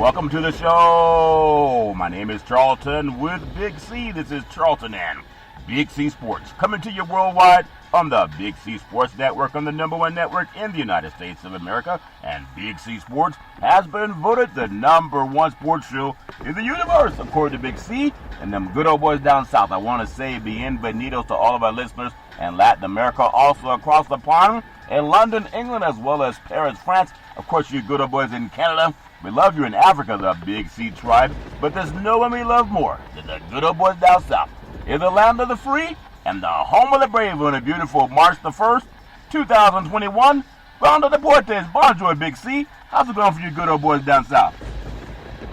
Welcome to the show. My name is Charlton with Big C. This is Charlton and Big C Sports, coming to you worldwide on the Big C Sports Network, on the #1 network in the United States of America. And Big C Sports has been voted the #1 sports show in the universe, according to Big C and them good old boys down south. I want to say bienvenidos to all of our listeners in Latin America, also across the pond in London, England, as well as Paris, France. Of course, you good old boys in Canada. We love you in Africa, the Big C tribe, but there's no one we love more than the good old boys down south. In the land of the free and the home of the brave on a beautiful March the 1st, 2021. Round of Deportes. Bonjour, Big C. How's it going for you good old boys down south?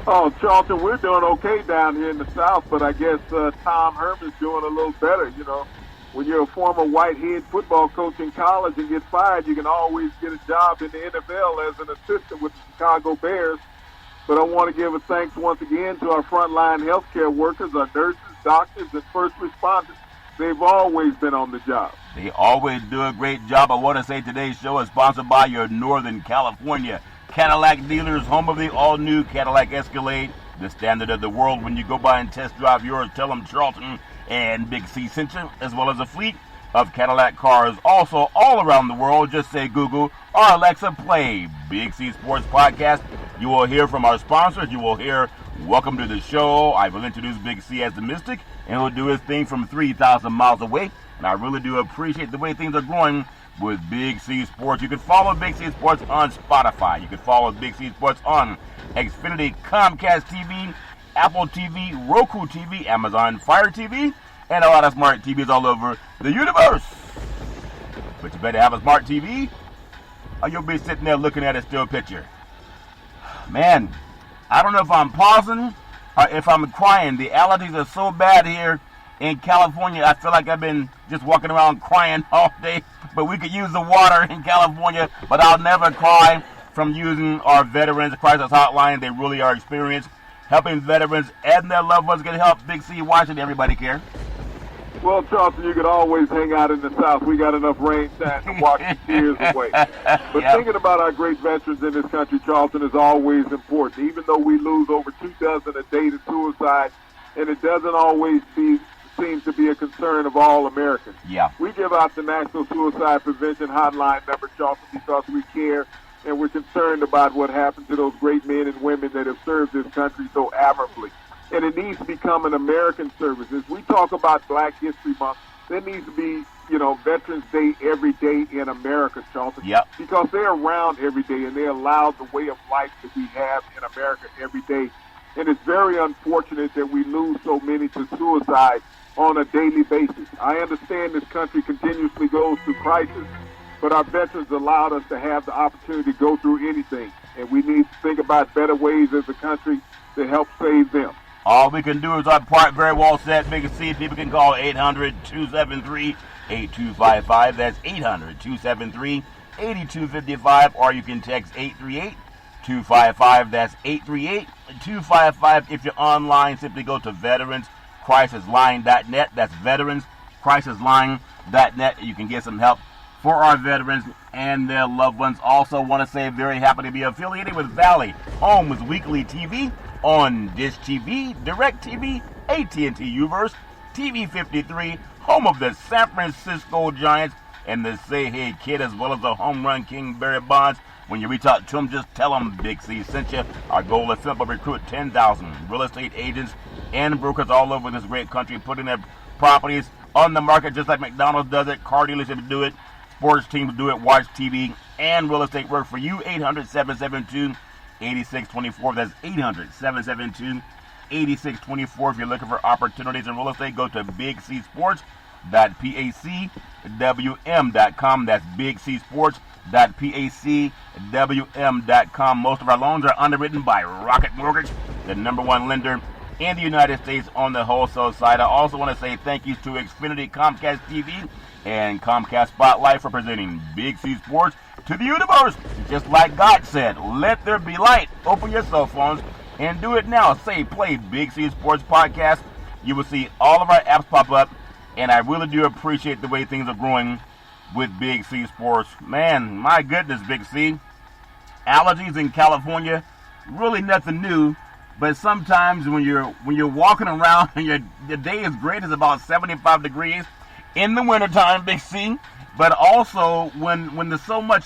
Oh, Charlton, we're doing okay down here in the South, but I guess Tom Herman's doing a little better. You know, when you're a former white head football coach in college and get fired, you can always get a job in the NFL as an assistant with the Chicago Bears. But I want to give a thanks once again to our frontline healthcare workers, our nurses, doctors, and first responders. They've always been on the job. They always do a great job. I want to say today's show is sponsored by your Northern California Cadillac dealers, home of the all-new Cadillac Escalade, the standard of the world. When you go by and test drive yours, tell them Charlton and Big C sent you, as well as a fleet of Cadillac cars. Also, all around the world, just say Google or Alexa, play Big C Sports Podcast. You will hear from our sponsors. You will hear welcome to the show. I will introduce Big C as the Mystic, and he'll do his thing from 3,000 miles away. And I really do appreciate the way things are going with Big C Sports. You can follow Big C Sports on Spotify. You can follow Big C Sports on Xfinity, Comcast TV, Apple TV, Roku TV, Amazon Fire TV, and a lot of smart TVs all over the universe. But you better have a smart TV, or you'll be sitting there looking at a still picture. Man, I don't know if I'm pausing or if I'm crying. The allergies are so bad here in California. I feel like I've been just walking around crying all day. But we could use the water in California. But I'll never cry from using our Veterans Crisis Hotline. They really are experienced helping veterans and their loved ones get help. Big C, why should everybody care? Well, Charlton, you could always hang out in the South. We got enough rain time to wash the tears away. But thinking about our great veterans in this country, Charlton, is always important. Even though we lose over 2 dozen a day to suicide, and it doesn't always seem to be a concern of all Americans. Yeah. We give out the National Suicide Prevention Hotline number, Charlton, because we care and we're concerned about what happened to those great men and women that have served this country so admirably. And it needs to become an American service. As we talk about Black History Month, there needs to be, Veterans Day every day in America, Charlton. Yep. Because they're around every day and they allow the way of life that we have in America every day. And it's very unfortunate that we lose so many to suicide on a daily basis. I understand this country continuously goes through crisis, but our veterans allowed us to have the opportunity to go through anything. And we need to think about better ways as a country to help save them. All we can do is our part. Very well said, Big C. People can call 800-273-8255. That's 800-273-8255. Or you can text 838-255. That's 838-255. If you're online, simply go to veteranscrisisline.net. That's veteranscrisisline.net. You can get some help for our veterans and their loved ones. Also want to say very happy to be affiliated with Valley Homes Weekly TV on Dish TV, Direct TV, AT&T Uverse, TV 53, home of the San Francisco Giants and the Say Hey Kid, as well as the home run king Barry Bonds. When you reach out to them, just tell them Big C sent you. Our goal is simple: recruit 10,000 real estate agents and brokers all over this great country, putting their properties on the market just like McDonald's does it, car dealerships do it, sports teams do it, watch TV, and real estate work for you. 800-772-8624. That's 800-772-8624. If you're looking for opportunities in real estate, go to bigcsports.pacwm.com. That's bigcsports.pacwm.com. Most of our loans are underwritten by Rocket Mortgage, the #1 lender in the United States on the wholesale side. I also want to say thank you to Xfinity, Comcast TV, and Comcast Spotlight for presenting Big C Sports to the universe. Just like God said, let there be light. Open your cell phones and do it now. Say, play Big C Sports Podcast. You will see all of our apps pop up, and I really do appreciate the way things are growing with Big C Sports. Man, my goodness, Big C. Allergies in California really nothing new. But sometimes when you're walking around and the day is great, it's about 75 degrees in the wintertime, Big C. But also when there's so much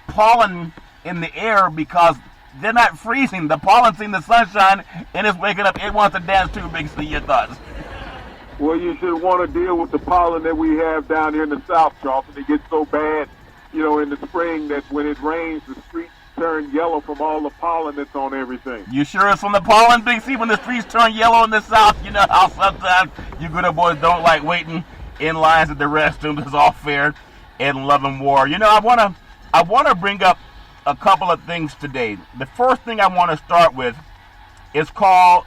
pollen in the air because they're not freezing. The pollen's seen the sunshine and it's waking up. It wants to dance too, Big C. Your thoughts? Well, you should want to deal with the pollen that we have down here in the South, Charleston. It gets so bad, in the spring that when it rains, the streets turn yellow from all the pollen that's on everything. You sure it's from the pollen, Big C? When the streets turn yellow in the South, you know how sometimes you good boys don't like waiting in lines at the restrooms. It's all fair and love and war. I wanna bring up a couple of things today. The first thing I want to start with is called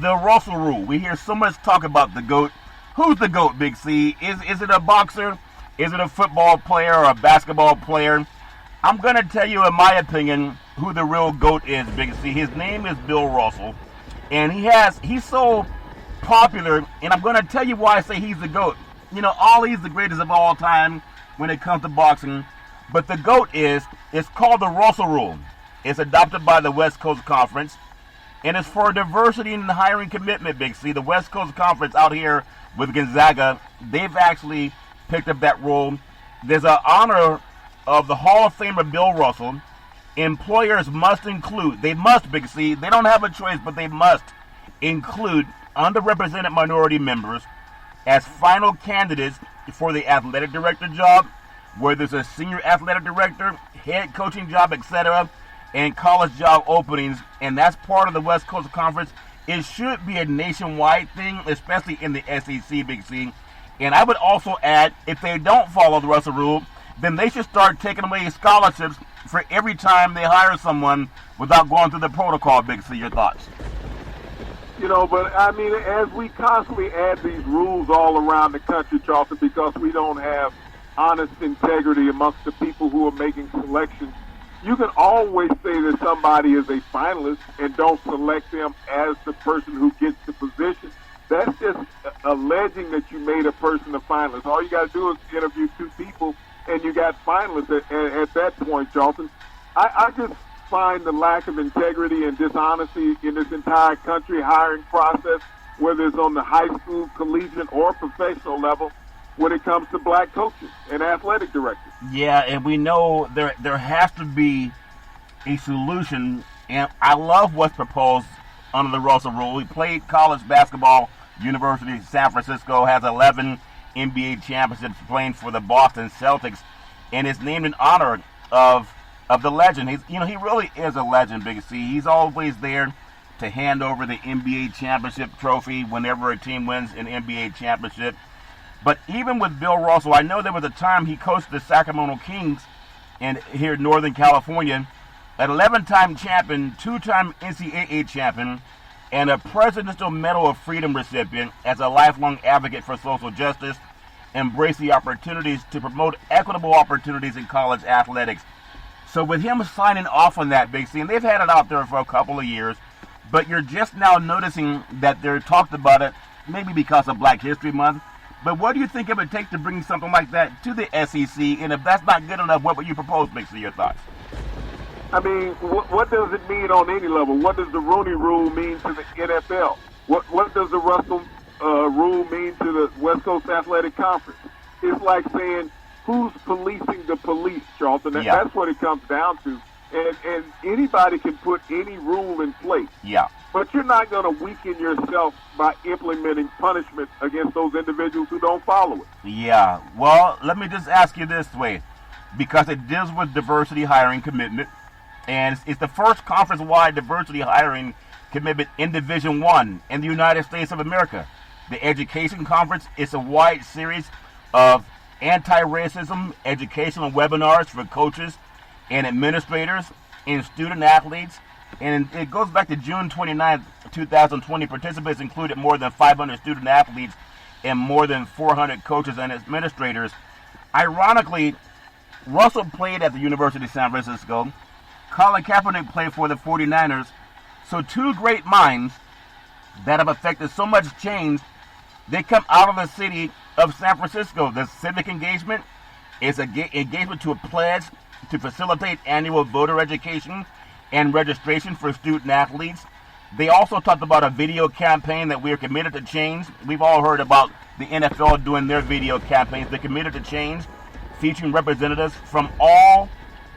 the Russell Rule. We hear so much talk about the GOAT. Who's the GOAT, Big C? Is it a boxer? Is it a football player or a basketball player? I'm going to tell you, in my opinion, who the real GOAT is, Big C. His name is Bill Russell. And he's so popular, and I'm going to tell you why I say he's the GOAT. Ali's the greatest of all time when it comes to boxing. But the GOAT it's called the Russell Rule. It's adopted by the West Coast Conference. And it's for diversity and hiring commitment, Big C. The West Coast Conference out here with Gonzaga, they've actually picked up that rule. There's an honor of the Hall of Famer Bill Russell. Employers must include, Big C, they don't have a choice, but they must include underrepresented minority members as final candidates for the athletic director job, whether it's a senior athletic director, head coaching job, etc., and college job openings, and that's part of the West Coast Conference. It should be a nationwide thing, especially in the SEC, Big C. And I would also add, if they don't follow the Russell Rule, then they should start taking away scholarships for every time they hire someone without going through the protocol, Big C. Your thoughts? But I mean, as we constantly add these rules all around the country, Charleston, because we don't have honest integrity amongst the people who are making selections, you can always say that somebody is a finalist and don't select them as the person who gets the position. That's just alleging that you made a person a finalist. All you got to do is interview two people, and you got finalists at that point, Charlton. I just find the lack of integrity and dishonesty in this entire country hiring process, whether it's on the high school, collegiate, or professional level, when it comes to black coaches and athletic directors. Yeah, and we know there has to be a solution, and I love what's proposed under the Russell Rule. He played college basketball, University of San Francisco, has 11 NBA championships playing for the Boston Celtics, and is named in honor of the legend. He really is a legend, Big C. He's always there to hand over the NBA championship trophy whenever a team wins an NBA championship. But even with Bill Russell, I know there was a time he coached the Sacramento Kings here in Northern California, an 11-time champion, 2-time NCAA champion, and a Presidential Medal of Freedom recipient. As a lifelong advocate for social justice, embrace the opportunities to promote equitable opportunities in college athletics. So with him signing off on that, Big C, and they've had it out there for a couple of years, but you're just now noticing that they're talked about it, maybe because of Black History Month. But what do you think it would take to bring something like that to the SEC? And if that's not good enough, what would you propose, Big C? Your thoughts? I mean, what does it mean on any level? What does the Rooney Rule mean to the NFL? What does the Russell Rule mean to the West Coast Athletic Conference? It's like saying, who's policing the police, Charlton? Yeah. That's what it comes down to. And anybody can put any rule in place. Yeah. But you're not going to weaken yourself by implementing punishment against those individuals who don't follow it. Yeah. Well, let me just ask you this way, because it deals with diversity hiring commitment, and it's the first conference-wide diversity hiring commitment in Division I in the United States of America. The Education Conference is a wide series of anti-racism educational webinars for coaches and administrators and student athletes. And it goes back to June 29, 2020. Participants included more than 500 student athletes and more than 400 coaches and administrators. Ironically, Russell played at the University of San Francisco. Colin Kaepernick played for the 49ers. So two great minds that have affected so much change, they come out of the city of San Francisco. The civic engagement is an engagement to a pledge to facilitate annual voter education and registration for student athletes. They also talked about a video campaign that we are committed to change. We've all heard about the NFL doing their video campaigns. They're committed to change, featuring representatives from all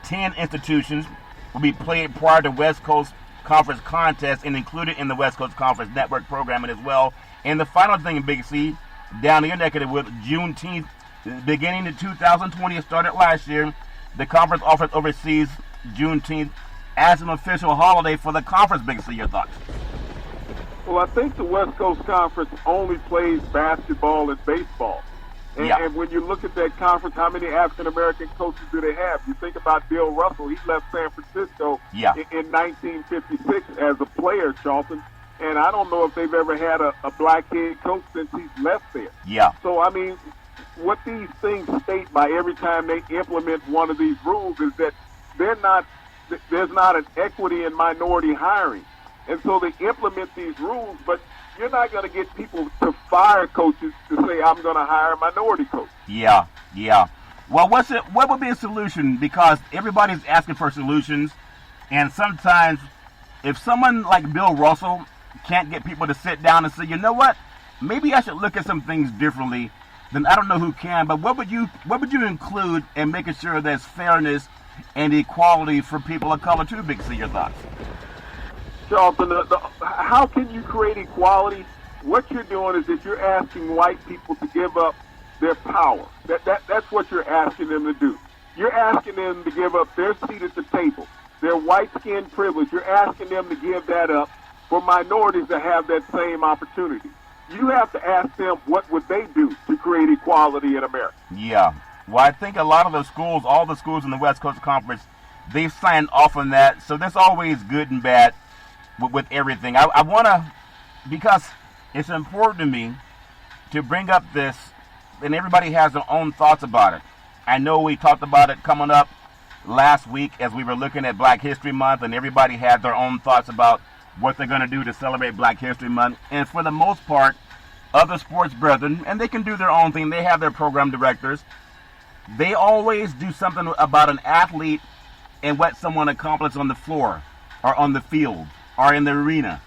10 institutions will be played prior to West Coast Conference contest and included in the West Coast Conference Network programming as well. And the final thing in Big C, down the neck of the woods, Juneteenth, beginning in 2020, it started last year. The conference offers overseas Juneteenth as an official holiday for the conference. Big C, your thoughts? Well, I think the West Coast Conference only plays basketball and baseball. And when you look at that conference, how many African-American coaches do they have? You think about Bill Russell. He left San Francisco in 1956 as a player, Charlton. And I don't know if they've ever had a black head coach since he's left there. Yeah. So, I mean, what these things state by every time they implement one of these rules is that there's not an equity in minority hiring. And so they implement these rules, but you're not going to get people to fire coaches to say, I'm going to hire a minority coach. Yeah. Well, what would be a solution? Because everybody's asking for solutions, and sometimes if someone like Bill Russell can't get people to sit down and say, you know what, maybe I should look at some things differently, then I don't know who can. But what would you include in making sure there's fairness and equality for people of color too? Big C, your thoughts? Charlton, how can you create equality? What you're doing is that you're asking white people to give up their power. That's what you're asking them to do. You're asking them to give up their seat at the table, their white skin privilege. You're asking them to give that up for minorities to have that same opportunity. You have to ask them what would they do to create equality in America. Yeah. Well, I think a lot of the schools, all the schools in the West Coast Conference, they've signed off on that. So there's always good and bad with everything. I want to, because it's important to me to bring up this, and everybody has their own thoughts about it. I know we talked about it coming up last week as we were looking at Black History Month, and everybody had their own thoughts about what they're going to do to celebrate Black History Month. And for the most part, other sports brethren, and they can do their own thing, they have their program directors, they always do something about an athlete and what someone accomplished on the floor or on the field or in the arena.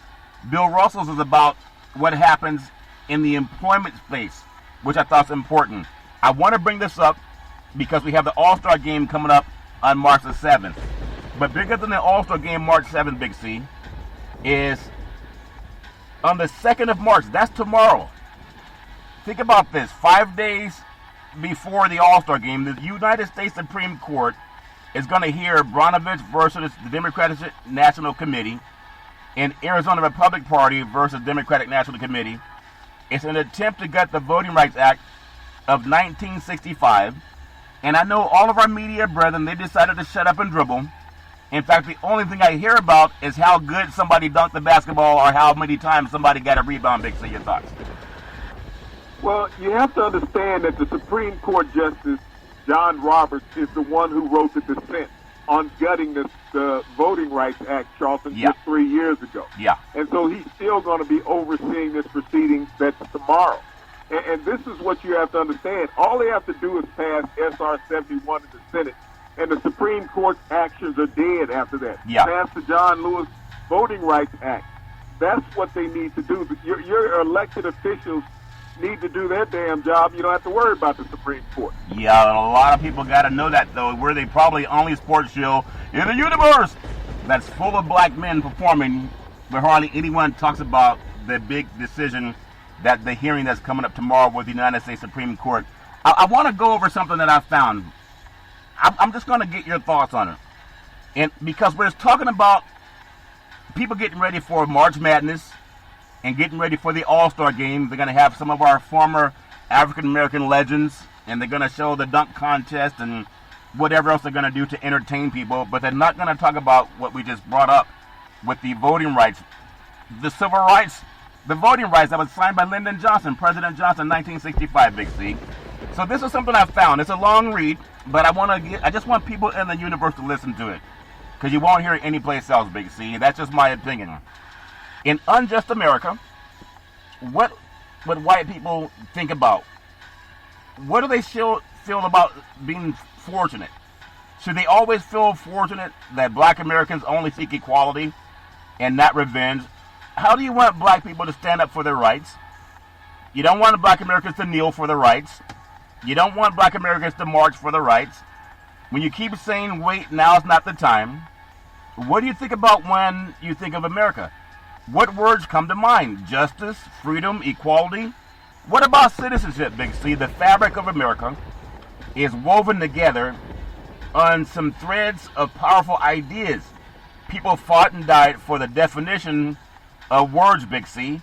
Bill Russell's is about what happens in the employment space, which I thought is important. I want to bring this up because we have the All-Star game coming up on March the 7th. But bigger than the All-Star game March 7th, Big C, is on the 2nd of March. That's tomorrow. Think about this. 5 days before the All-Star game, the United States Supreme Court is going to hear Brnovich versus the Democratic National Committee and Arizona Republican Party versus Democratic National Committee. It's an attempt to gut the Voting Rights Act of 1965. And I know all of our media brethren, they decided to shut up and dribble. In fact, the only thing I hear about is how good somebody dunked the basketball or how many times somebody got a rebound. Big C, your thoughts? Well, you have to understand that the Supreme Court Justice John Roberts is the one who wrote the dissent on gutting the Voting Rights Act, Charlton, just 3 years ago. Yeah. And so he's still going to be overseeing this proceeding that's tomorrow. And this is what you have to understand. All they have to do is pass SR 71 in the Senate, and the Supreme Court's actions are dead after that. Yeah. Pass the John Lewis Voting Rights Act. That's what they need to do. Your elected officials need to do their damn job. You don't have to worry about the Supreme Court. Yeah, and a lot of people got to know that, though. We're the probably only sports show in the universe that's full of black men performing, where hardly anyone talks about the big decision, that the hearing that's coming up tomorrow with the United States Supreme Court. I want to go over something that I found. I'm just going to get your thoughts on it. And because we're talking about people getting ready for March Madness and getting ready for the All-Star game. They're going to have some of our former African-American legends, and they're going to show the dunk contest and whatever else they're going to do to entertain people. But they're not going to talk about what we just brought up with the voting rights, the civil rights, the voting rights that was signed by Lyndon Johnson, President Johnson, 1965, Big C. So this is something I found. It's a long read, but I just want people in the universe to listen to it, because you won't hear it anyplace else, Big C. That's just my opinion. In Unjust America, what would white people think about? What do they feel about being fortunate? Should they always feel fortunate that black Americans only seek equality and not revenge? How do you want black people to stand up for their rights? You don't want black Americans to kneel for their rights. You don't want black Americans to march for their rights. When you keep saying, wait, now's not the time, what do you think about when you think of America? What words come to mind? Justice, freedom, equality? What about citizenship, Big C? The fabric of America is woven together on some threads of powerful ideas. People fought and died for the definition of words, Big C.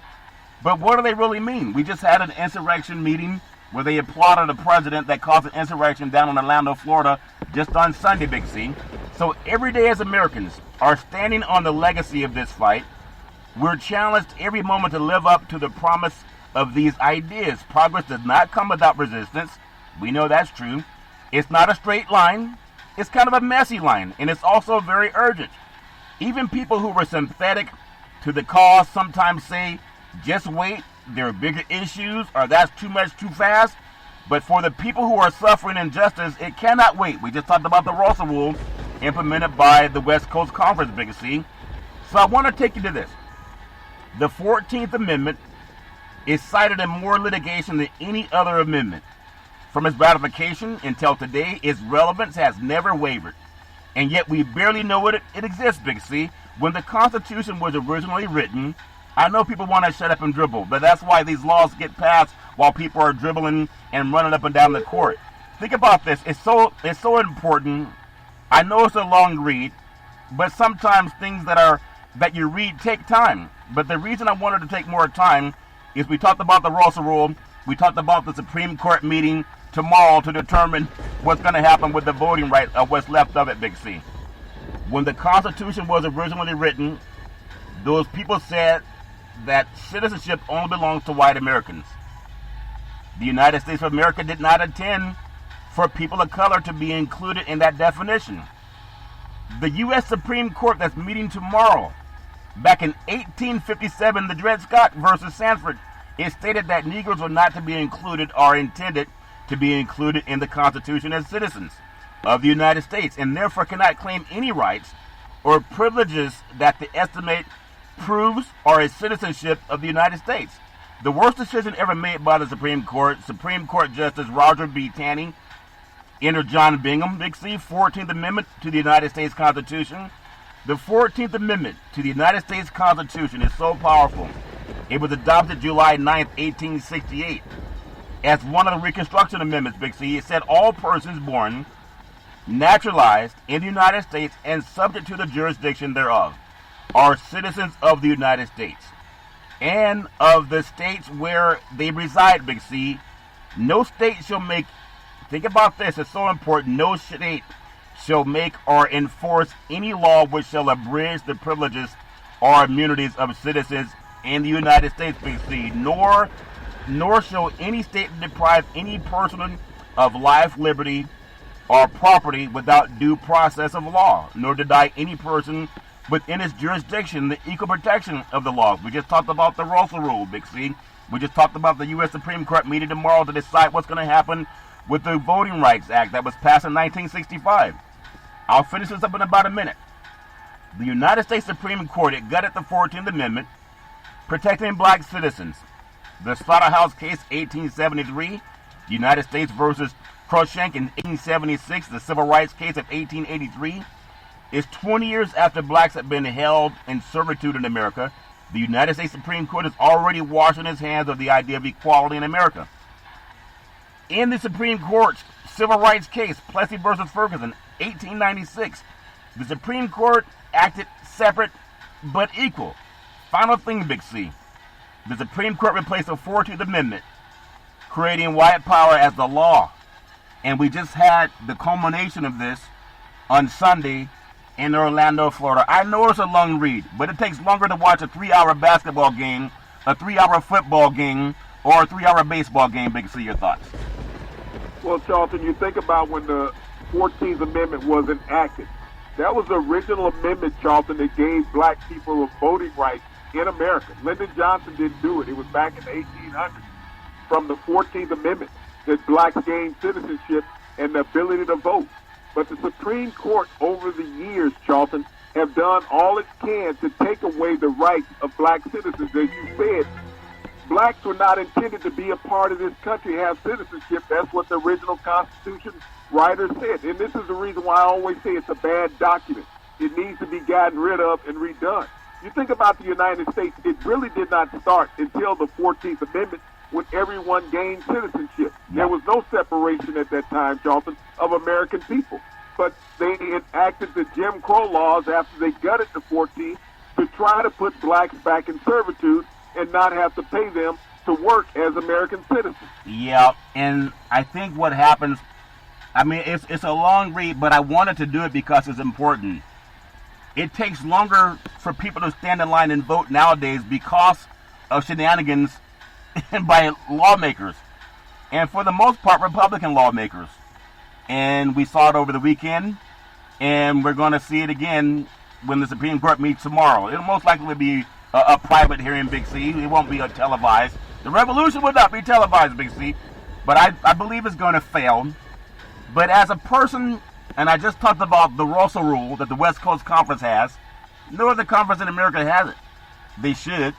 But what do they really mean? We just had an insurrection meeting where they applauded a president that caused an insurrection down in Orlando, Florida, just on Sunday, Big C. So every day as Americans are standing on the legacy of this fight, we're challenged every moment to live up to the promise of these ideas. Progress does not come without resistance. We know that's true. It's not a straight line. It's kind of a messy line, and it's also very urgent. Even people who were sympathetic to the cause sometimes say, just wait, there are bigger issues, or that's too much too fast. But for the people who are suffering injustice, it cannot wait. We just talked about the Russell Rule implemented by the West Coast Conference, Big C. So I want to take you to this. The 14th Amendment is cited in more litigation than any other amendment. From its ratification until today, its relevance has never wavered. And yet we barely know it exists, Big C. When the Constitution was originally written, I know people want to shut up and dribble, but that's why these laws get passed while people are dribbling and running up and down the court. Think about this. It's so important. I know it's a long read, but sometimes things that you read take time. But the reason I wanted to take more time is we talked about the Russell Rule. We talked about the Supreme Court meeting tomorrow to determine what's going to happen with the voting rights of what's left of it, Big C. When the Constitution was originally written, those people said that citizenship only belongs to white Americans. The United States of America did not intend for people of color to be included in that definition. The U.S. Supreme Court that's meeting tomorrow, back in 1857, the Dred Scott versus Sanford, it stated that Negroes were not to be included or intended to be included in the Constitution as citizens of the United States, and therefore cannot claim any rights or privileges that the estimate proves are a citizenship of the United States. The worst decision ever made by the Supreme Court Justice Roger B. Taney entered John Bingham, Big C, 14th Amendment to the United States Constitution. The 14th Amendment to the United States Constitution is so powerful. It was adopted July 9th, 1868. As one of the Reconstruction Amendments, Big C, it said all persons born, naturalized in the United States and subject to the jurisdiction thereof are citizens of the United States and of the states where they reside, Big C. No state shall make, think about this, it's so important, no state shall make or enforce any law which shall abridge the privileges or immunities of citizens in the United States, Big C, nor shall any state deprive any person of life, liberty, or property without due process of law, nor deny any person within its jurisdiction the equal protection of the laws. We just talked about the Russell Rule, Big C. We just talked about the U.S. Supreme Court meeting tomorrow to decide what's going to happen with the Voting Rights Act that was passed in 1965. I'll finish this up in about a minute. The United States Supreme Court, it gutted the 14th Amendment, protecting black citizens. The Slaughterhouse case, 1873, United States versus Cruikshank in 1876, the Civil Rights case of 1883, is 20 years after blacks have been held in servitude in America. The United States Supreme Court is already washing its hands of the idea of equality in America. In the Supreme Court's Civil Rights case, Plessy versus Ferguson, 1896, the Supreme Court acted separate but equal. Final thing, Big C. The Supreme Court replaced the 14th Amendment, creating white power as the law. And we just had the culmination of this on Sunday in Orlando, Florida. I know it's a long read, but it takes longer to watch a 3-hour basketball game, a 3-hour football game, or a 3-hour baseball game. Big C, your thoughts? Well, Charlton, you think about when the 14th Amendment was enacted. That was the original amendment, Charlton, that gave black people voting rights in America. Lyndon Johnson didn't do it. It was back in the 1800s. From the 14th Amendment that blacks gained citizenship and the ability to vote. But the Supreme Court over the years, Charlton, have done all it can to take away the rights of black citizens. As you said, blacks were not intended to be a part of this country, have citizenship. That's what the original Constitution writer said. And this is the reason why I always say it's a bad document. It needs to be gotten rid of and redone. You think about the United States, it really did not start until the 14th Amendment when everyone gained citizenship. There was no separation at that time, Charlton, of American people. But they enacted the Jim Crow laws after they gutted the 14th to try to put blacks back in servitude and not have to pay them to work as American citizens. Yeah, and I think what happens, I mean, it's a long read, but I wanted to do it because it's important. It takes longer for people to stand in line and vote nowadays because of shenanigans by lawmakers. And for the most part, Republican lawmakers. And we saw it over the weekend, and we're going to see it again when the Supreme Court meets tomorrow. It'll most likely be a private hearing, Big C. It won't be a televised. The revolution will not be televised, Big C. But I believe it's going to fail. But as a person, and I just talked about the Russell Rule that the West Coast Conference has, no other conference in America has it. They should.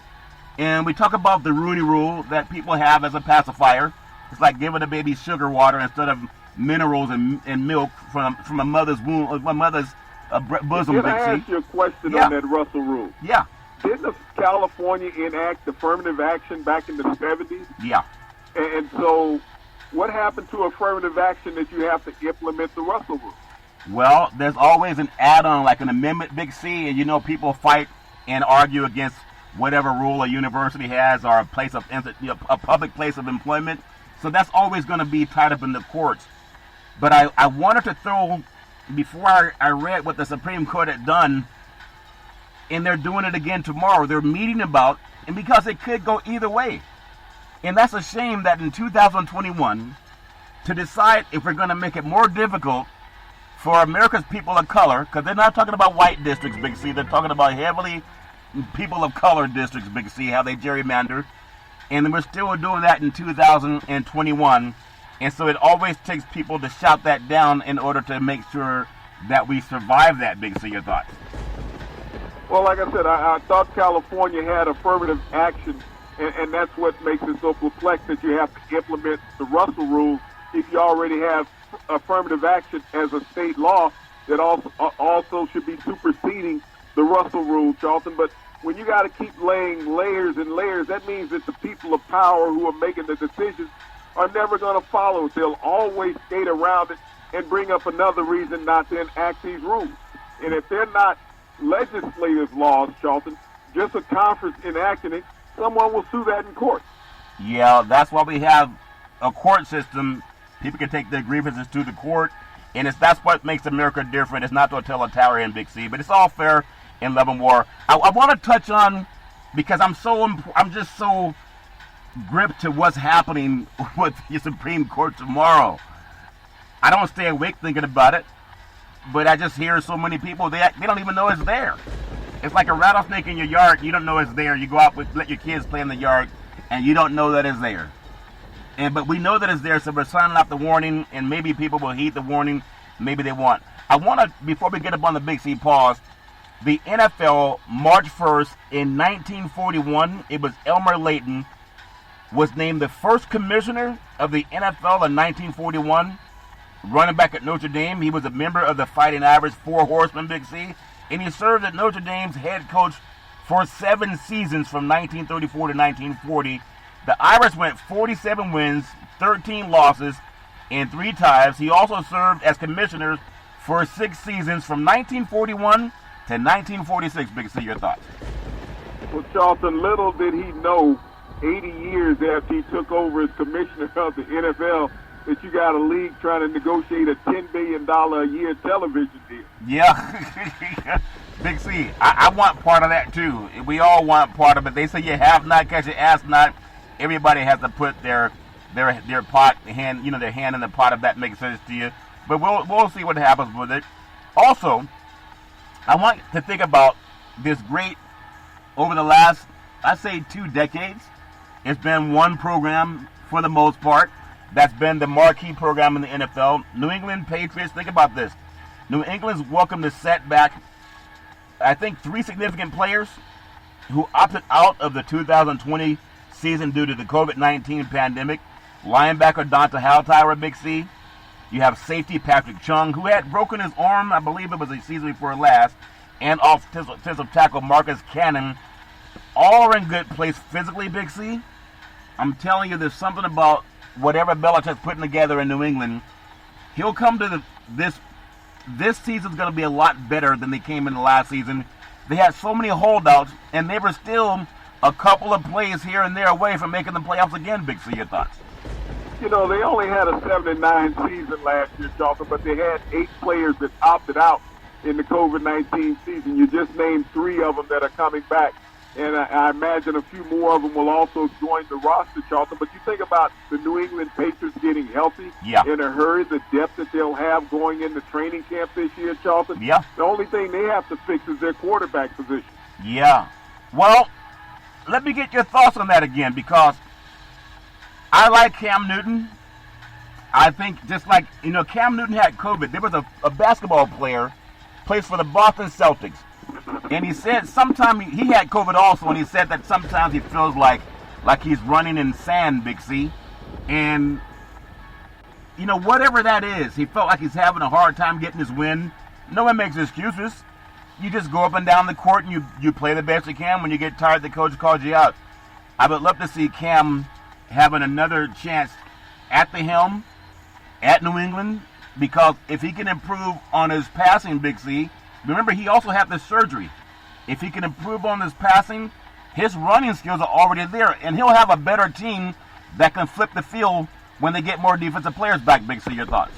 And we talk about the Rooney Rule that people have as a pacifier. It's like giving a baby sugar water instead of minerals and milk from a mother's womb, a mother's bosom. Can I ask you a question on that Russell Rule? Yeah. Didn't California enact affirmative action back in the 70s? Yeah. And so what happened to affirmative action that you have to implement the Russell Rule? Well, there's always an add-on, like an amendment, Big C, and people fight and argue against whatever rule a university has or a public place of employment. So that's always going to be tied up in the courts. But I wanted to throw, before I read what the Supreme Court had done, and they're doing it again tomorrow, they're meeting about, and because it could go either way. And that's a shame that in 2021, to decide if we're going to make it more difficult for America's people of color, because they're not talking about white districts, Big C, they're talking about heavily people of color districts, Big C, how they gerrymander. And we're still doing that in 2021. And so it always takes people to shout that down in order to make sure that we survive that, Big C. Your thoughts? Well, like I said, I thought California had affirmative action, and that's what makes it so perplexed that you have to implement the Russell Rule if you already have affirmative action as a state law that also should be superseding the Russell Rule, Charlton. But when you got to keep laying layers and layers, that means that the people of power who are making the decisions are never going to follow it. They'll always skate around it and bring up another reason not to enact these rules. And if they're not legislative laws, Charlton, just a conference enacting it, someone will sue that in court. Yeah, that's why we have a court system. People can take their grievances to the court, and that's what makes America different. It's not totalitarian, Big C, but it's all fair in love and war. I want to touch on, because I'm just so gripped to what's happening with the Supreme Court tomorrow. I don't stay awake thinking about it, but I just hear so many people, they don't even know it's there. It's like a rattlesnake in your yard. You don't know it's there. You go out let your kids play in the yard, and you don't know that it's there. But we know that it's there, so we're signing out the warning, and maybe people will heed the warning, maybe they won't. I want to, before we get up on the Big C, pause. The NFL, March 1st, in 1941, it was Elmer Layton, was named the first commissioner of the NFL in 1941. Running back at Notre Dame, he was a member of the Fighting Irish Four Horsemen, Big C, and he served as Notre Dame's head coach for 7 seasons from 1934 to 1940. The Irish went 47 wins, 13 losses, and 3 ties. He also served as commissioner for 6 seasons from 1941 to 1946. Big C, your thoughts? Well, Charlton, little did he know 80 years after he took over as commissioner of the NFL that you got a league trying to negotiate a $10 billion a year television deal. Yeah. Big C, I want part of that too. We all want part of it. They say you have not because you ask not. Everybody has to put their hand in the pot if that makes sense to you. But we'll see what happens with it. Also, I want to think about this great, over the last, I'd say 2 decades, it's been one program for the most part that's been the marquee program in the NFL. New England Patriots, think about this. New England's welcomed the setback. I think 3 significant players who opted out of the 2020 season due to the COVID-19 pandemic. Linebacker Donta Hightower, Big C. You have safety Patrick Chung, who had broken his arm, I believe it was the season before last, and offensive tackle Marcus Cannon. All are in good place physically, Big C. I'm telling you, there's something about whatever Belichick's putting together in New England. He'll come to this season's going to be a lot better than they came in the last season. They had so many holdouts, and they were still a couple of plays here and there away from making the playoffs again, Big C. Your thoughts? You know, they only had a 7-9 season last year, Charlton, but they had 8 players that opted out in the COVID-19 season. You just named 3 of them that are coming back, and I imagine a few more of them will also join the roster, Charlton. But you think about the New England Patriots getting healthy in a hurry, the depth that they'll have going into training camp this year, Charlton. Yeah. The only thing they have to fix is their quarterback position. Yeah. Well, let me get your thoughts on that again, because I like Cam Newton. I think just like, Cam Newton had COVID. There was a basketball player, plays for the Boston Celtics. And he said sometimes he had COVID also, and he said that sometimes he feels like he's running in sand, Big C. And, whatever that is, he felt like he's having a hard time getting his win. No one makes excuses. You just go up and down the court and you play the best you can. When you get tired, the coach calls you out. I would love to see Cam having another chance at the helm at New England, because if he can improve on his passing, Big C, remember he also had the surgery. If he can improve on his passing, his running skills are already there, and he'll have a better team that can flip the field when they get more defensive players back, Big C. Your thoughts?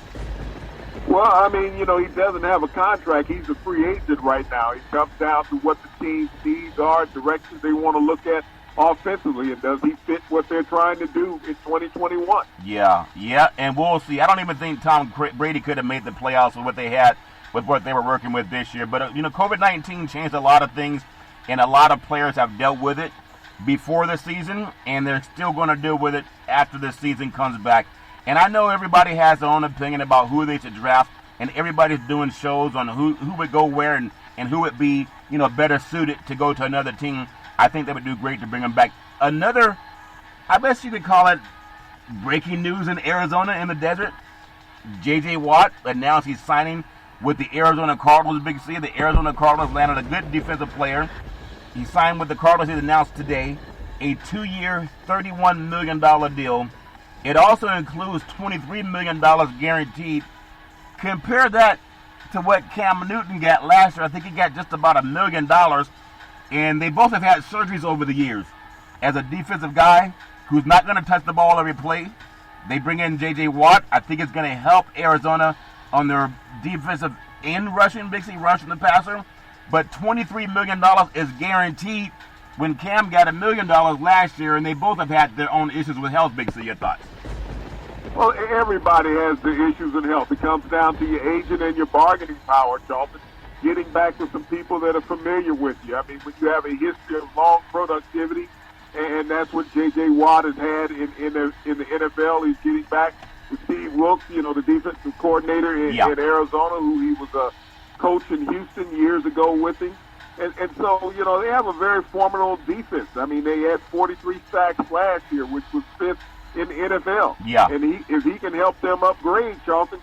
Well, I mean, he doesn't have a contract. He's a free agent right now. It comes down to what the team's needs are, directions they want to look at offensively, and does he fit what they're trying to do in 2021? Yeah, and we'll see. I don't even think Tom Brady could have made the playoffs with what they had, with what they were working with this year. But, COVID-19 changed a lot of things, and a lot of players have dealt with it before the season, and they're still going to deal with it after the season comes back. And I know everybody has their own opinion about who they should draft, and everybody's doing shows on who would go where and who would be, better suited to go to another team. I think they would do great to bring him back. Another, I guess you could call it breaking news in Arizona in the desert. J.J. Watt announced he's signing with the Arizona Cardinals, Big C. The Arizona Cardinals landed a good defensive player. He signed with the Cardinals, he announced today, a 2-year, $31 million deal. It also includes $23 million guaranteed. Compare that to what Cam Newton got last year. I think he got just about $1 million. And they both have had surgeries over the years. As a defensive guy who's not going to touch the ball every play, they bring in J.J. Watt. I think it's going to help Arizona on their defensive end rushing, basically rushing the passer. But $23 million is guaranteed when Cam got $1 million last year, and they both have had their own issues with health. Big C, your thoughts? Well, everybody has the issues in health. It comes down to your agent and your bargaining power, Charlton. Getting back to some people that are familiar with you. I mean, when you have a history of long productivity, and that's what J.J. Watt has had in the NFL. He's getting back with Steve Wilks, the defensive coordinator in Arizona, who he was a coach in Houston years ago with him. And so, they have a very formidable defense. I mean, they had 43 sacks last year, which was 5th in the NFL. Yeah. And if he can help them upgrade, Charlton,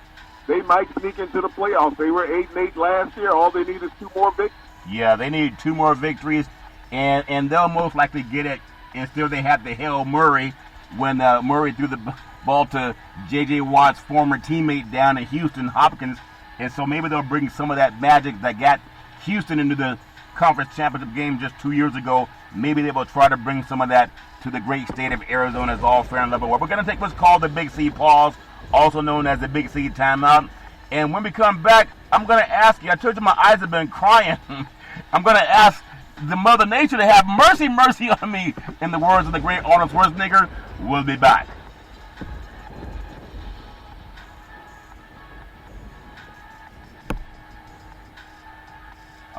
they might sneak into the playoffs. They were 8-8 last year. All they need is 2 more victories. Yeah, they need 2 more victories, and they'll most likely get it. Instead, they had the Hail Murray when Murray threw the ball to J.J. Watt's former teammate down in Houston, Hopkins. And so maybe they'll bring some of that magic that got Houston into the conference championship game just 2 years ago. Maybe they will try to bring some of that to the great state of Arizona. It's all fair and level. We're going to take what's called the Big C pause, also known as the Big C timeout. And when we come back, I'm going to ask you, I told you my eyes have been crying. I'm going to ask the Mother Nature to have mercy on me, in the words of the great Arnold Schwarzenegger. We'll be back.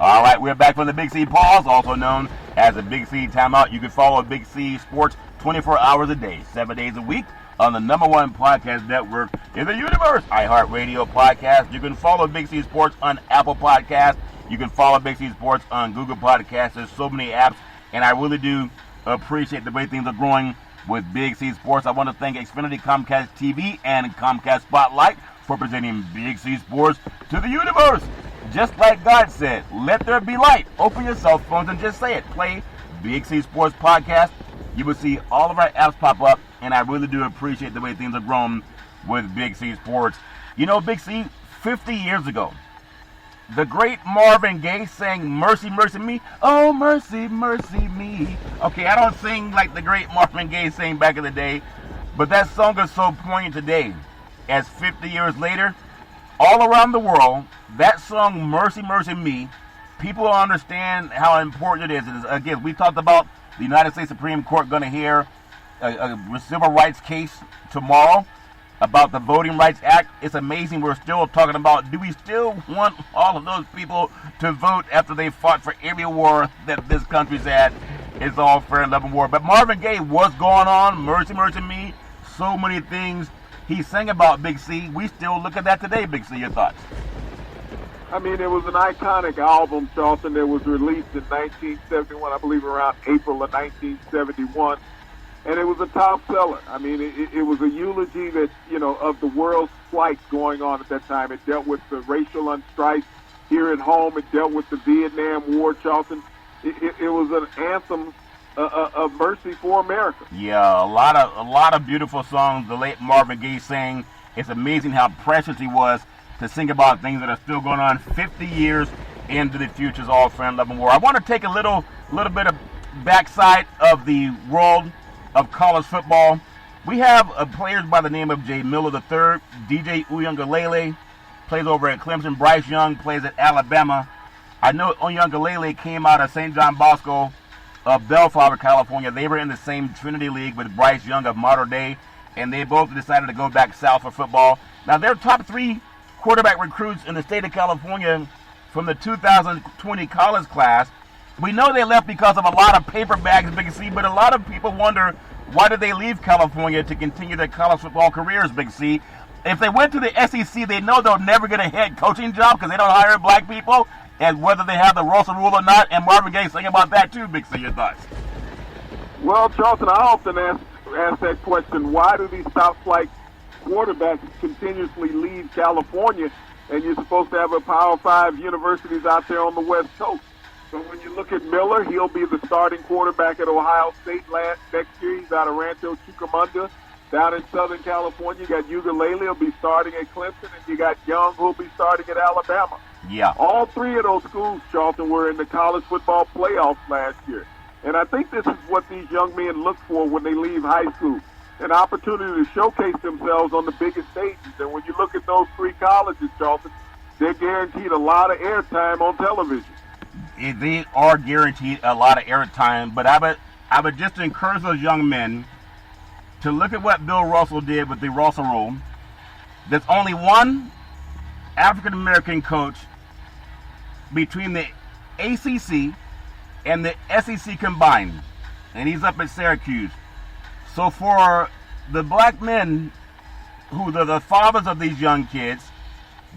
All right, we're back from the Big C pause, also known as the Big C timeout. You can follow Big C Sports 24 hours a day, 7 days a week on the #1 podcast network in the universe, iHeartRadio Podcast. You can follow Big C Sports on Apple Podcasts. You can follow Big C Sports on Google Podcasts. There's so many apps, and I really do appreciate the way things are growing with Big C Sports. I want to thank Xfinity, Comcast TV, and Comcast Spotlight for presenting Big C Sports to the universe. Just like God said, let there be light. Open your cell phones and just say it. Play Big C Sports Podcast. You will see all of our apps pop up, and I really do appreciate the way things are growing with Big C Sports. You know, Big C, 50 years ago, the great Marvin Gaye sang "Mercy, Mercy Me." Oh, mercy, mercy me. Okay, I don't sing like the great Marvin Gaye sang back in the day, but that song is so poignant today. As 50 years later, all around the world, that song "Mercy, Mercy Me," people understand how important it is. Again, we talked about the United States Supreme Court going to hear a civil rights case tomorrow about the Voting Rights Act. It's amazing we're still talking about, do we still want all of those people to vote after they fought for every war that this country's had? It's all fair and loving war. But Marvin Gaye, what's going on? Mercy, mercy me. So many things he sang about, Big C. We still look at that today, Big C. Your thoughts? I mean, it was an iconic album, Charlton, that was released in 1971, I believe around April of 1971. And it was a top seller. I mean, it was a eulogy that, you know, of the world's plight going on at that time. It dealt with the racial unstrife here at home. It dealt with the Vietnam War, Charlton. It was an anthem of mercy for America. Yeah, a lot of beautiful songs the late Marvin Gaye sang. It's amazing how precious he was to sing about things that are still going on 50 years into the future. Is all fair and love and war. I want to take a little bit of backside of the world of college football. We have players by the name of Jay Miller III, DJ Uiagalelei, plays over at Clemson. Bryce Young plays at Alabama. I know Uiagalelei came out of St. John Bosco of Bellflower, California. They were in the same Trinity League with Bryce Young of Mater Dei, and they both decided to go back south for football. Now, their top 3 quarterback recruits in the state of California from the 2020 college class, we know they left because of a lot of paper bags, Big C, but a lot of people wonder, why did they leave California to continue their college football careers, Big C? If they went to the SEC, they know they'll never get a head coaching job because they don't hire black people, and whether they have the Russell Rule or not, and Marvin Gaye saying about that too, Big C, your thoughts? Well, Charlton, I often ask that question, why do these top-flight quarterbacks continuously leave California, and you're supposed to have a Power 5 universities out there on the West Coast? So when you look at Miller, he'll be the starting quarterback at Ohio State next year. He's out of Rancho Cucamonga down in Southern California. You got Uiagalelei will be starting at Clemson, and you got Young who'll be starting at Alabama. Yeah. All 3 of those schools, Charlton, were in the college football playoffs last year. And I think this is what these young men look for when they leave high school, an opportunity to showcase themselves on the biggest stages. And when you look at those 3 colleges, Charlton, they're guaranteed a lot of airtime on television. They are guaranteed a lot of airtime, but I would just encourage those young men to look at what Bill Russell did with the Russell Rule. There's only one African-American coach between the ACC and the SEC combined, and he's up at Syracuse. So for the black men who are the fathers of these young kids,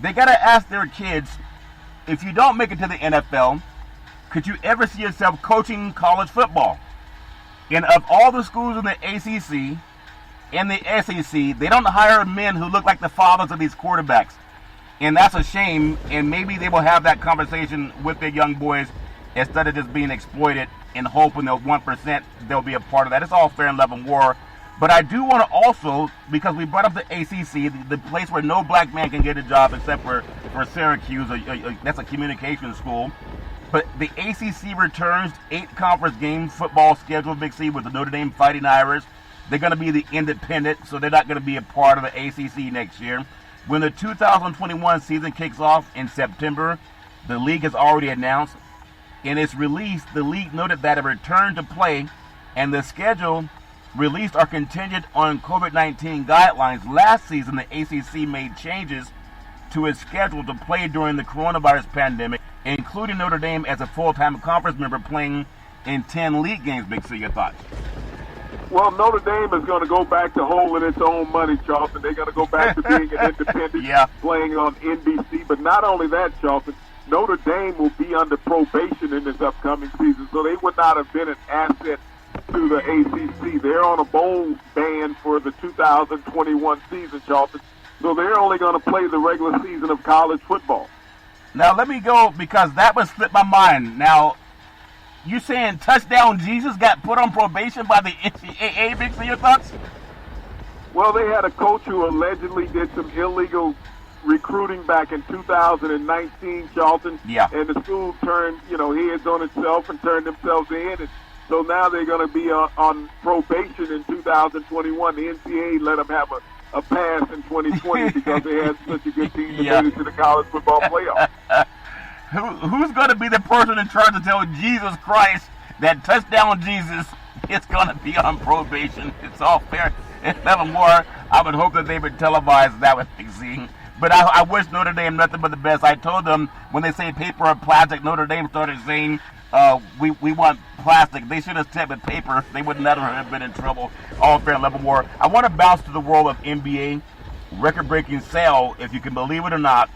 they got to ask their kids, if you don't make it to the NFL, could you ever see yourself coaching college football? And of all the schools in the ACC and the SEC, they don't hire men who look like the fathers of these quarterbacks. And that's a shame, and maybe they will have that conversation with their young boys instead of just being exploited and hoping that 1% they'll be a part of that. It's all fair and love and war. But I do want to also, because we brought up the ACC, the place where no black man can get a job except for Syracuse, that's a communication school. But the ACC returns 8 conference game football schedule, Big C, with the Notre Dame Fighting Irish. They're going to be the independent, so they're not going to be a part of the ACC next year. When the 2021 season kicks off in September, the league has already announced. In its release, the league noted that a return to play and the schedule released are contingent on COVID-19 guidelines. Last season, the ACC made changes to its schedule to play during the coronavirus pandemic, including Notre Dame as a full-time conference member playing in 10 league games. Big C, your thoughts? Well, Notre Dame is going to go back to holding its own money, Charlton. They're going to go back to being an independent, Yeah. playing on NBC. But not only that, Charlton, Notre Dame will be under probation in this upcoming season, so they would not have been an asset to the ACC. They're on a bowl ban for the 2021 season, Charlton. So they're only going to play the regular season of college football. Now, let me go, because that would slip my mind. Now, you saying Touchdown Jesus got put on probation by the NCAA, Big C, your thoughts? Well, they had a coach who allegedly did some illegal recruiting back in 2019, Charlton. Yeah. And the school turned, heads on itself and turned themselves in. And so now they're going to be on probation in 2021. The NCAA let them have a pass in 2020 because they had such a good team that Yeah. made it to the college football playoff. Who's going to be the person in charge to tell Jesus Christ that Touchdown Jesus is going to be on probation? It's all fair. And nevermore, I would hope that they would televise that with Big C. But I wish Notre Dame nothing but the best. I told them when they say paper or plastic, Notre Dame started saying we want plastic. They should have said with paper. They would never have been in trouble. All fair and level war. I want to bounce to the world of NBA. Record-breaking sale, if you can believe it or not.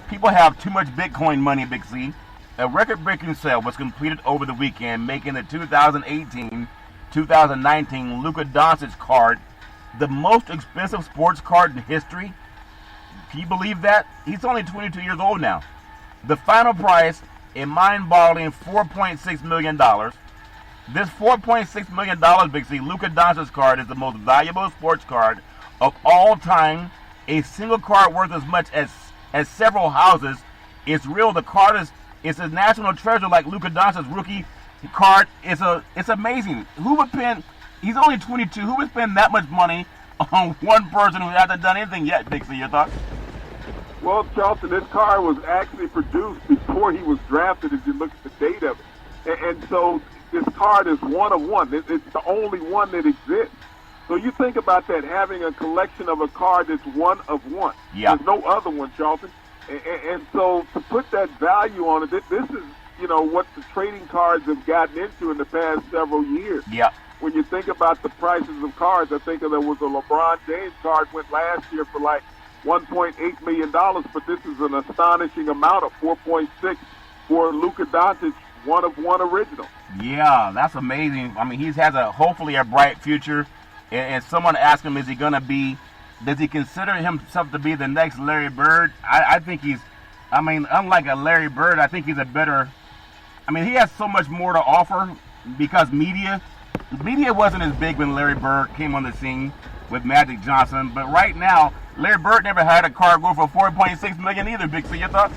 People have too much Bitcoin money, Big C. A record-breaking sale was completed over the weekend, making the 2018-2019 Luka Doncic card the most expensive sports card in history. Can you believe that? He's only 22 years old now. The final price, a mind-boggling $4.6 million. This $4.6 million, Big C, Luka Doncic card is the most valuable sports card of all time. A single card worth as much as several houses. It's real. The card it's a national treasure, like Luka Doncic's rookie card. It's amazing. Who would spend? He's only 22. Who would spend that much money on one person who hasn't done anything yet? Big C, your thoughts? Well, Charlton, this card was actually produced before he was drafted, if you look at the date of it. And so this card is one of one. It's the only one that exists. So you think about that, having a collection of a card that's one of one. Yeah. There's no other one, Charlton. And so to put that value on it, this is, what the trading cards have gotten into in the past several years. Yeah. When you think about the prices of cards, I think there was a LeBron James card went last year for like $1.8 million, but this is an astonishing amount of $4.6 for Luka Doncic, one of one original. Yeah, that's amazing. I mean, he has hopefully a bright future. And someone asked him, does he consider himself to be the next Larry Bird? I think unlike a Larry Bird, I think he's he has so much more to offer because media wasn't as big when Larry Bird came on the scene with Magic Johnson. But right now, Larry Bird never had a card go for $4.6 million either, Big C. Your thoughts?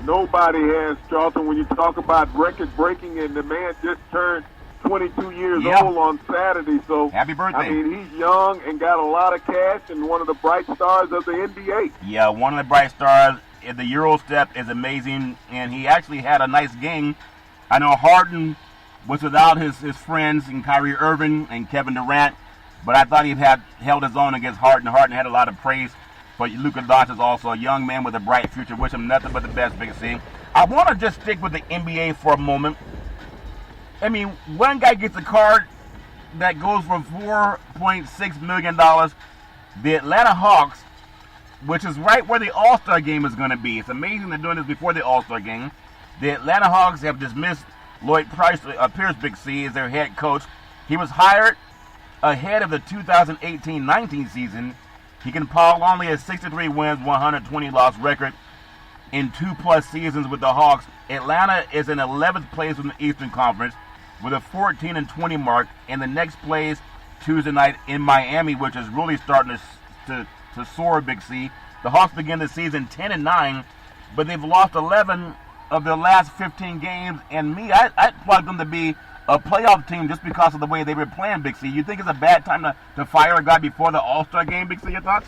Nobody has, Charlton. When you talk about record-breaking, and the man just turned 22 years old on Saturday. So happy birthday. He's young and got a lot of cash and one of the bright stars of the NBA. Yeah, one of the bright stars. The Euro step is amazing, and he actually had a nice game. I know Harden was without his friends and Kyrie Irving and Kevin Durant, but I thought he had held his own against Harden. Harden had a lot of praise. But Luka Doncic is also a young man with a bright future. Wish him nothing but the best, Big C. I want to just stick with the NBA for a moment. I mean, one guy gets a card that goes for $4.6 million. The Atlanta Hawks, which is right where the All-Star game is going to be. It's amazing they're doing this before the All-Star game. The Atlanta Hawks have dismissed Lloyd Pierce, Big C, as their head coach. He was hired ahead of the 2018-19 season. He compiled only a 63 wins, 120 loss record in 2+ seasons with the Hawks. Atlanta is in 11th place in the Eastern Conference with a 14-20 mark, and the next place Tuesday night in Miami, which is really starting to soar, Big C. The Hawks begin the season 10-9, but they've lost 11 of their last 15 games, and I plugged them to be a playoff team just because of the way they were playing, Big C. You think it's a bad time to fire a guy before the All-Star game, Big C? Your thoughts?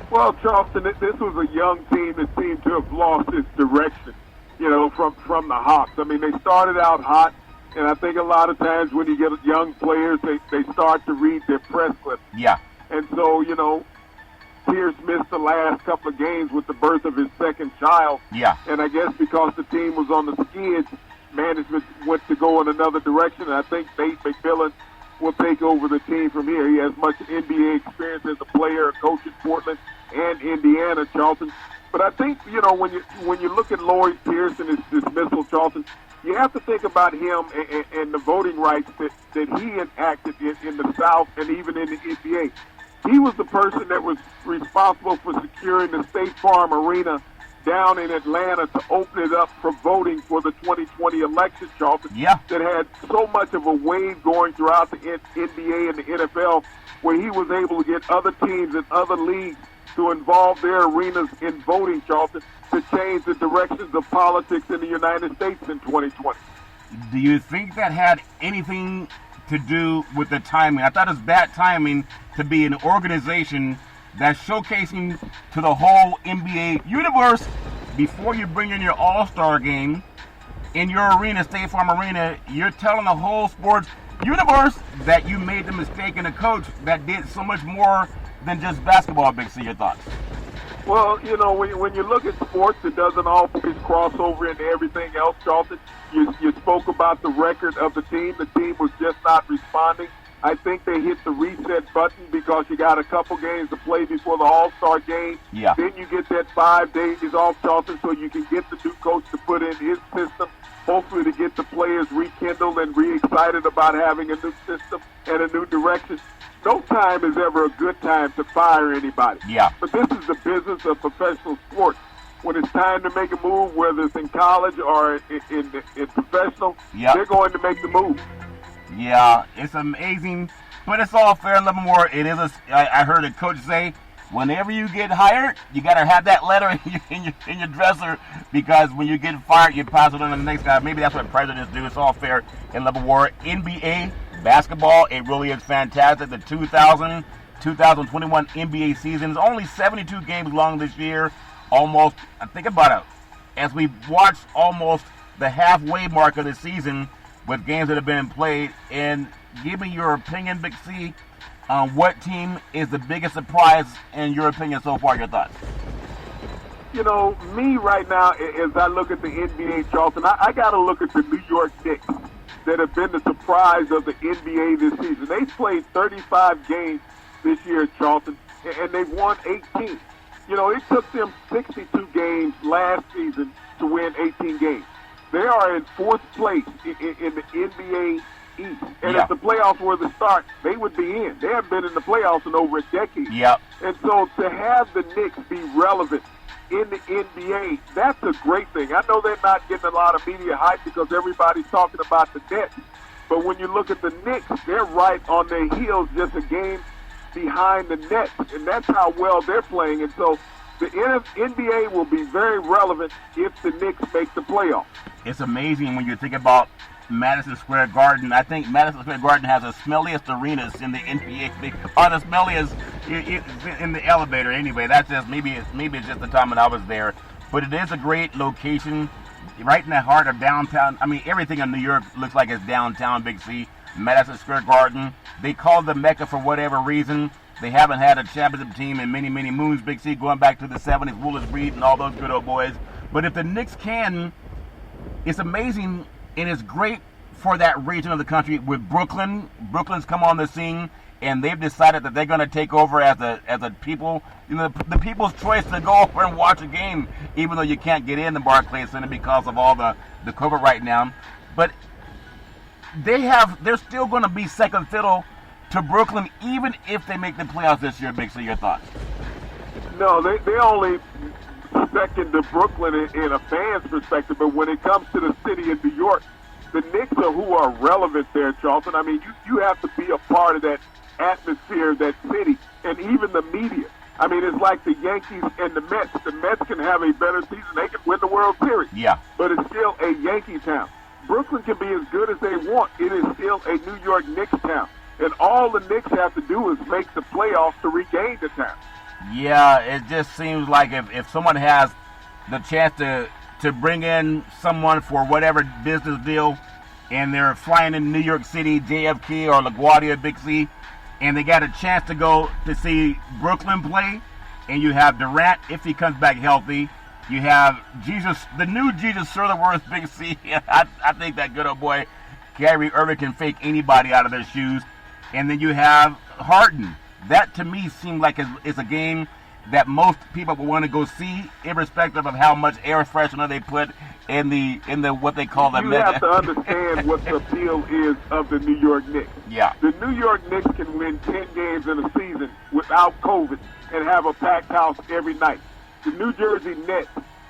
Well, Charleston, this was a young team that seemed to have lost its direction, from the Hawks. I mean, they started out hot, and I think a lot of times when you get young players, they start to read their press clips. Yeah. And so, Pierce missed the last couple of games with the birth of his second child. Yeah. And I guess because the team was on the skids, management went to go in another direction. And I think Nate McMillan will take over the team from here. He has much NBA experience as a player, a coach in Portland and Indiana, Charlton. But I think, when you look at Lloyd Pierce and his dismissal, Charlton, you have to think about him and the voting rights that he enacted in the South and even in the NBA. He was the person that was responsible for securing the State Farm Arena down in Atlanta to open it up for voting for the 2020 election, Charlton. Yeah. That had so much of a wave going throughout the NBA and the NFL, where he was able to get other teams and other leagues to involve their arenas in voting, Charlton, to change the directions of politics in the United States in 2020. Do you think that had anything to do with the timing? I thought it was bad timing to be an organization that's showcasing to the whole NBA universe before you bring in your All-Star game in your arena, State Farm Arena. You're telling the whole sports universe that you made the mistake in a coach that did so much more than just basketball. Big C, your thoughts? Well, when you look at sports, it doesn't always cross over into everything else, Charlton. You spoke about the record of the team. The team was just not responding. I think they hit the reset button because you got a couple games to play before the All-Star game. Yeah. Then you get that 5 days off, Charlton, so you can get the new coach to put in his system, hopefully to get the players rekindled and re-excited about having a new system and a new direction. No time is ever a good time to fire anybody. Yeah. But this is the business of professional sports. When it's time to make a move, whether it's in college or in professional, Yep. they're going to make the move. Yeah, it's amazing, but it's all fair and little more. It is. I heard a coach say, whenever you get hired, you gotta have that letter in your dresser, because when you get fired, you pass it on to the next guy. Maybe that's what presidents do. It's all fair and level war. NBA basketball, it really is fantastic. The 2021 NBA season is only 72 games long this year. Almost, I think about it, as we watch almost the halfway mark of the season, with games that have been played, and give me your opinion, Big C, on what team is the biggest surprise in your opinion so far, your thoughts? Me right now, as I look at the NBA, Charlton, I got to look at the New York Knicks that have been the surprise of the NBA this season. They've played 35 games this year, Charlton, and they've won 18. It took them 62 games last season to win 18 games. They are in fourth place in the NBA East. And Yeah. if the playoffs were to start, they would be in. They haven't been in the playoffs in over a decade. Yep. And so to have the Knicks be relevant in the NBA, that's a great thing. I know they're not getting a lot of media hype because everybody's talking about the Nets. But when you look at the Knicks, they're right on their heels, just a game behind the Nets. And that's how well they're playing. And so the NBA will be very relevant if the Knicks make the playoffs. It's amazing when you think about Madison Square Garden. I think Madison Square Garden has the smelliest arenas in the NBA, or the smelliest in the elevator. Anyway, that's just maybe it's just the time when I was there, but it is a great location, right in the heart of downtown. I mean, everything in New York looks like it's downtown. Big C, Madison Square Garden. They call the Mecca for whatever reason. They haven't had a championship team in many, many moons, Big C, going back to the 70s, Willis Reed and all those good old boys. But if the Knicks can, it's amazing, and it's great for that region of the country with Brooklyn. Brooklyn's come on the scene, and they've decided that they're going to take over as a people, the people's choice to go over and watch a game, even though you can't get in the Barclays Center because of all the COVID right now. But they're still going to be second fiddle to Brooklyn, even if they make the playoffs this year. Big C, your thoughts? No, they only second to Brooklyn in a fan's perspective, but when it comes to the city of New York, the Knicks are who are relevant there, Charlton. I mean, you have to be a part of that atmosphere, that city, and even the media. I mean, it's like the Yankees and the Mets. The Mets can have a better season. They can win the World Series. Yeah. But it's still a Yankee town. Brooklyn can be as good as they want. It is still a New York Knicks town. And all the Knicks have to do is make the playoffs to regain the town. Yeah, it just seems like if someone has the chance to bring in someone for whatever business deal, and they're flying in New York City, JFK or LaGuardia, Big C, and they got a chance to go to see Brooklyn play, and you have Durant if he comes back healthy. You have the new Jesus Sutherworth, Big C. I think that good old boy Kyrie Irving can fake anybody out of their shoes. and then you have Harden. That to me seemed like it's a game that most people would want to go see, irrespective of how much air freshener they put in the what they call the. You have to understand what the appeal is of the New York Knicks. Yeah. The New York Knicks can win 10 games in a season without COVID and have a packed house every night. The New Jersey Nets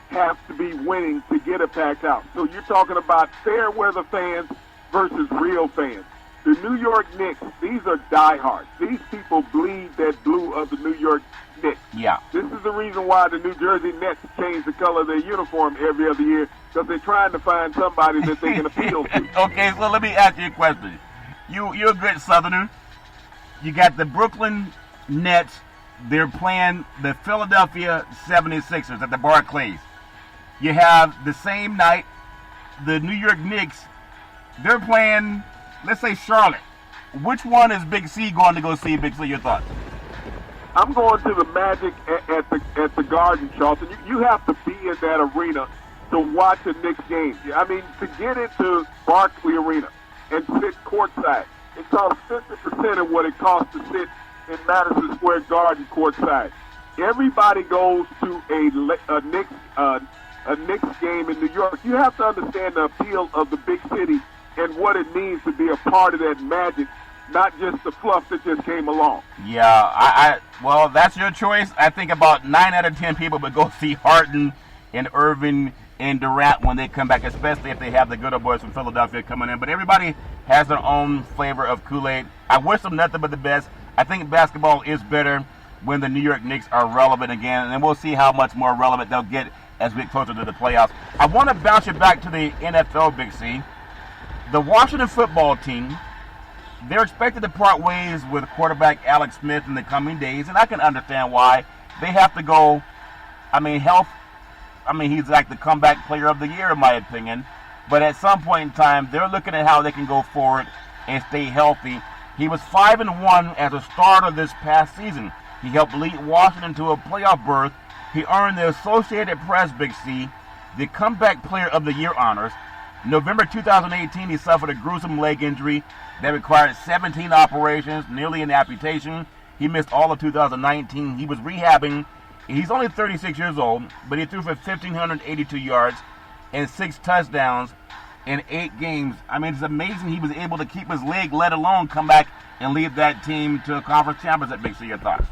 have to be winning to get a packed house. So you're talking about fair weather fans versus real fans. The New York Knicks, these are diehards. These people bleed that blue of the New York Knicks. Yeah. This is the reason why the New Jersey Nets change the color of their uniform every other year, because they're trying to find somebody that they can appeal to. Okay, so let me ask you a question. You're a good Southerner. You got the Brooklyn Nets. They're playing the Philadelphia 76ers at the Barclays. You have the same night, the New York Knicks. They're playing, let's say, Charlotte. Which one is Big C going to go see? Big C, your thoughts? I'm going to the Magic at the Garden, Charlton. You have to be in that arena to watch a Knicks game. I mean, to get into Barclays Arena and sit courtside, it costs 50% of what it costs to sit in Madison Square Garden courtside. Everybody goes to a Knicks game in New York. You have to understand the appeal of the big city and what it means to be a part of that magic, not just the fluff that just came along. Yeah, well, that's your choice. I think about 9 out of 10 people would go see Harden and Irving and Durant when they come back, especially if they have the good old boys from Philadelphia coming in. But everybody has their own flavor of Kool-Aid. I wish them nothing but the best. I think basketball is better when the New York Knicks are relevant again, and then we'll see how much more relevant they'll get as we get closer to the playoffs. I want to bounce you back to the NFL, Big C. The Washington football team, they're expected to part ways with quarterback Alex Smith in the coming days, and I can understand why. They have to go, he's like the comeback player of the year, in my opinion. But at some point in time, they're looking at how they can go forward and stay healthy. He was 5-1 as a starter this past season. He helped lead Washington to a playoff berth. He earned the Associated Press, Big C, the comeback player of the year honors. November 2018, he suffered a gruesome leg injury that required 17 operations, nearly an amputation. He missed all of 2019. He was rehabbing. He's only 36 years old, but he threw for 1,582 yards and 6 touchdowns in 8 games. I mean, it's amazing he was able to keep his leg, let alone come back and lead that team to a conference championship. Big C, your thoughts?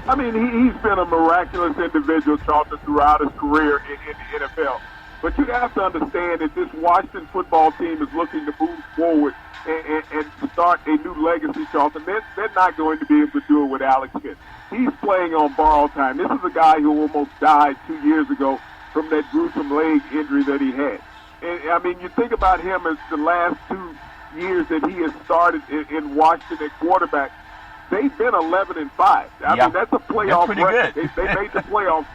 I mean, he's been a miraculous individual, Charlton, throughout his career in the NFL. But you have to understand that this Washington football team is looking to move forward and start a new legacy, Charlton. They're not going to be able to do it with Alex Smith. He's playing on borrowed time. This is a guy who almost died 2 years ago from that gruesome leg injury that he had. And, I mean, you think about him as the last 2 years that he has started in Washington at quarterback. They've been 11-5. I mean, that's a playoff record. They made the playoffs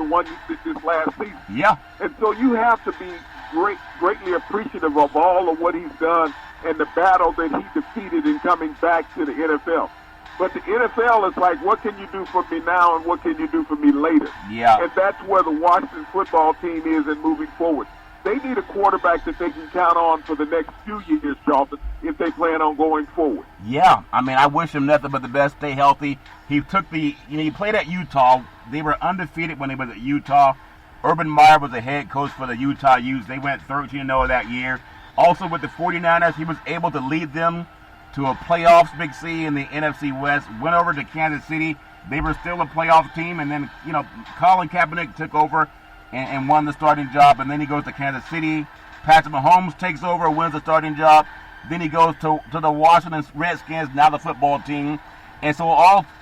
this last season. Yeah. And so you have to be greatly appreciative of all of what he's done and the battle that he defeated in coming back to the NFL. But the NFL is like, what can you do for me now and what can you do for me later? Yeah. And that's where the Washington football team is in moving forward. They need a quarterback that they can count on for the next few years, Charlton, if they plan on going forward. Yeah, I mean, I wish him nothing but the best. Stay healthy. He played at Utah. They were undefeated when he was at Utah. Urban Meyer was the head coach for the Utah Utes. They went 13-0 that year. Also with the 49ers, he was able to lead them to a playoffs, Big C, in the NFC West. Went over to Kansas City. They were still a playoff team, and then, Colin Kaepernick took over and won the starting job, and then he goes to Kansas City. Patrick Mahomes takes over, wins the starting job. Then he goes to the Washington Redskins, now the football team. And so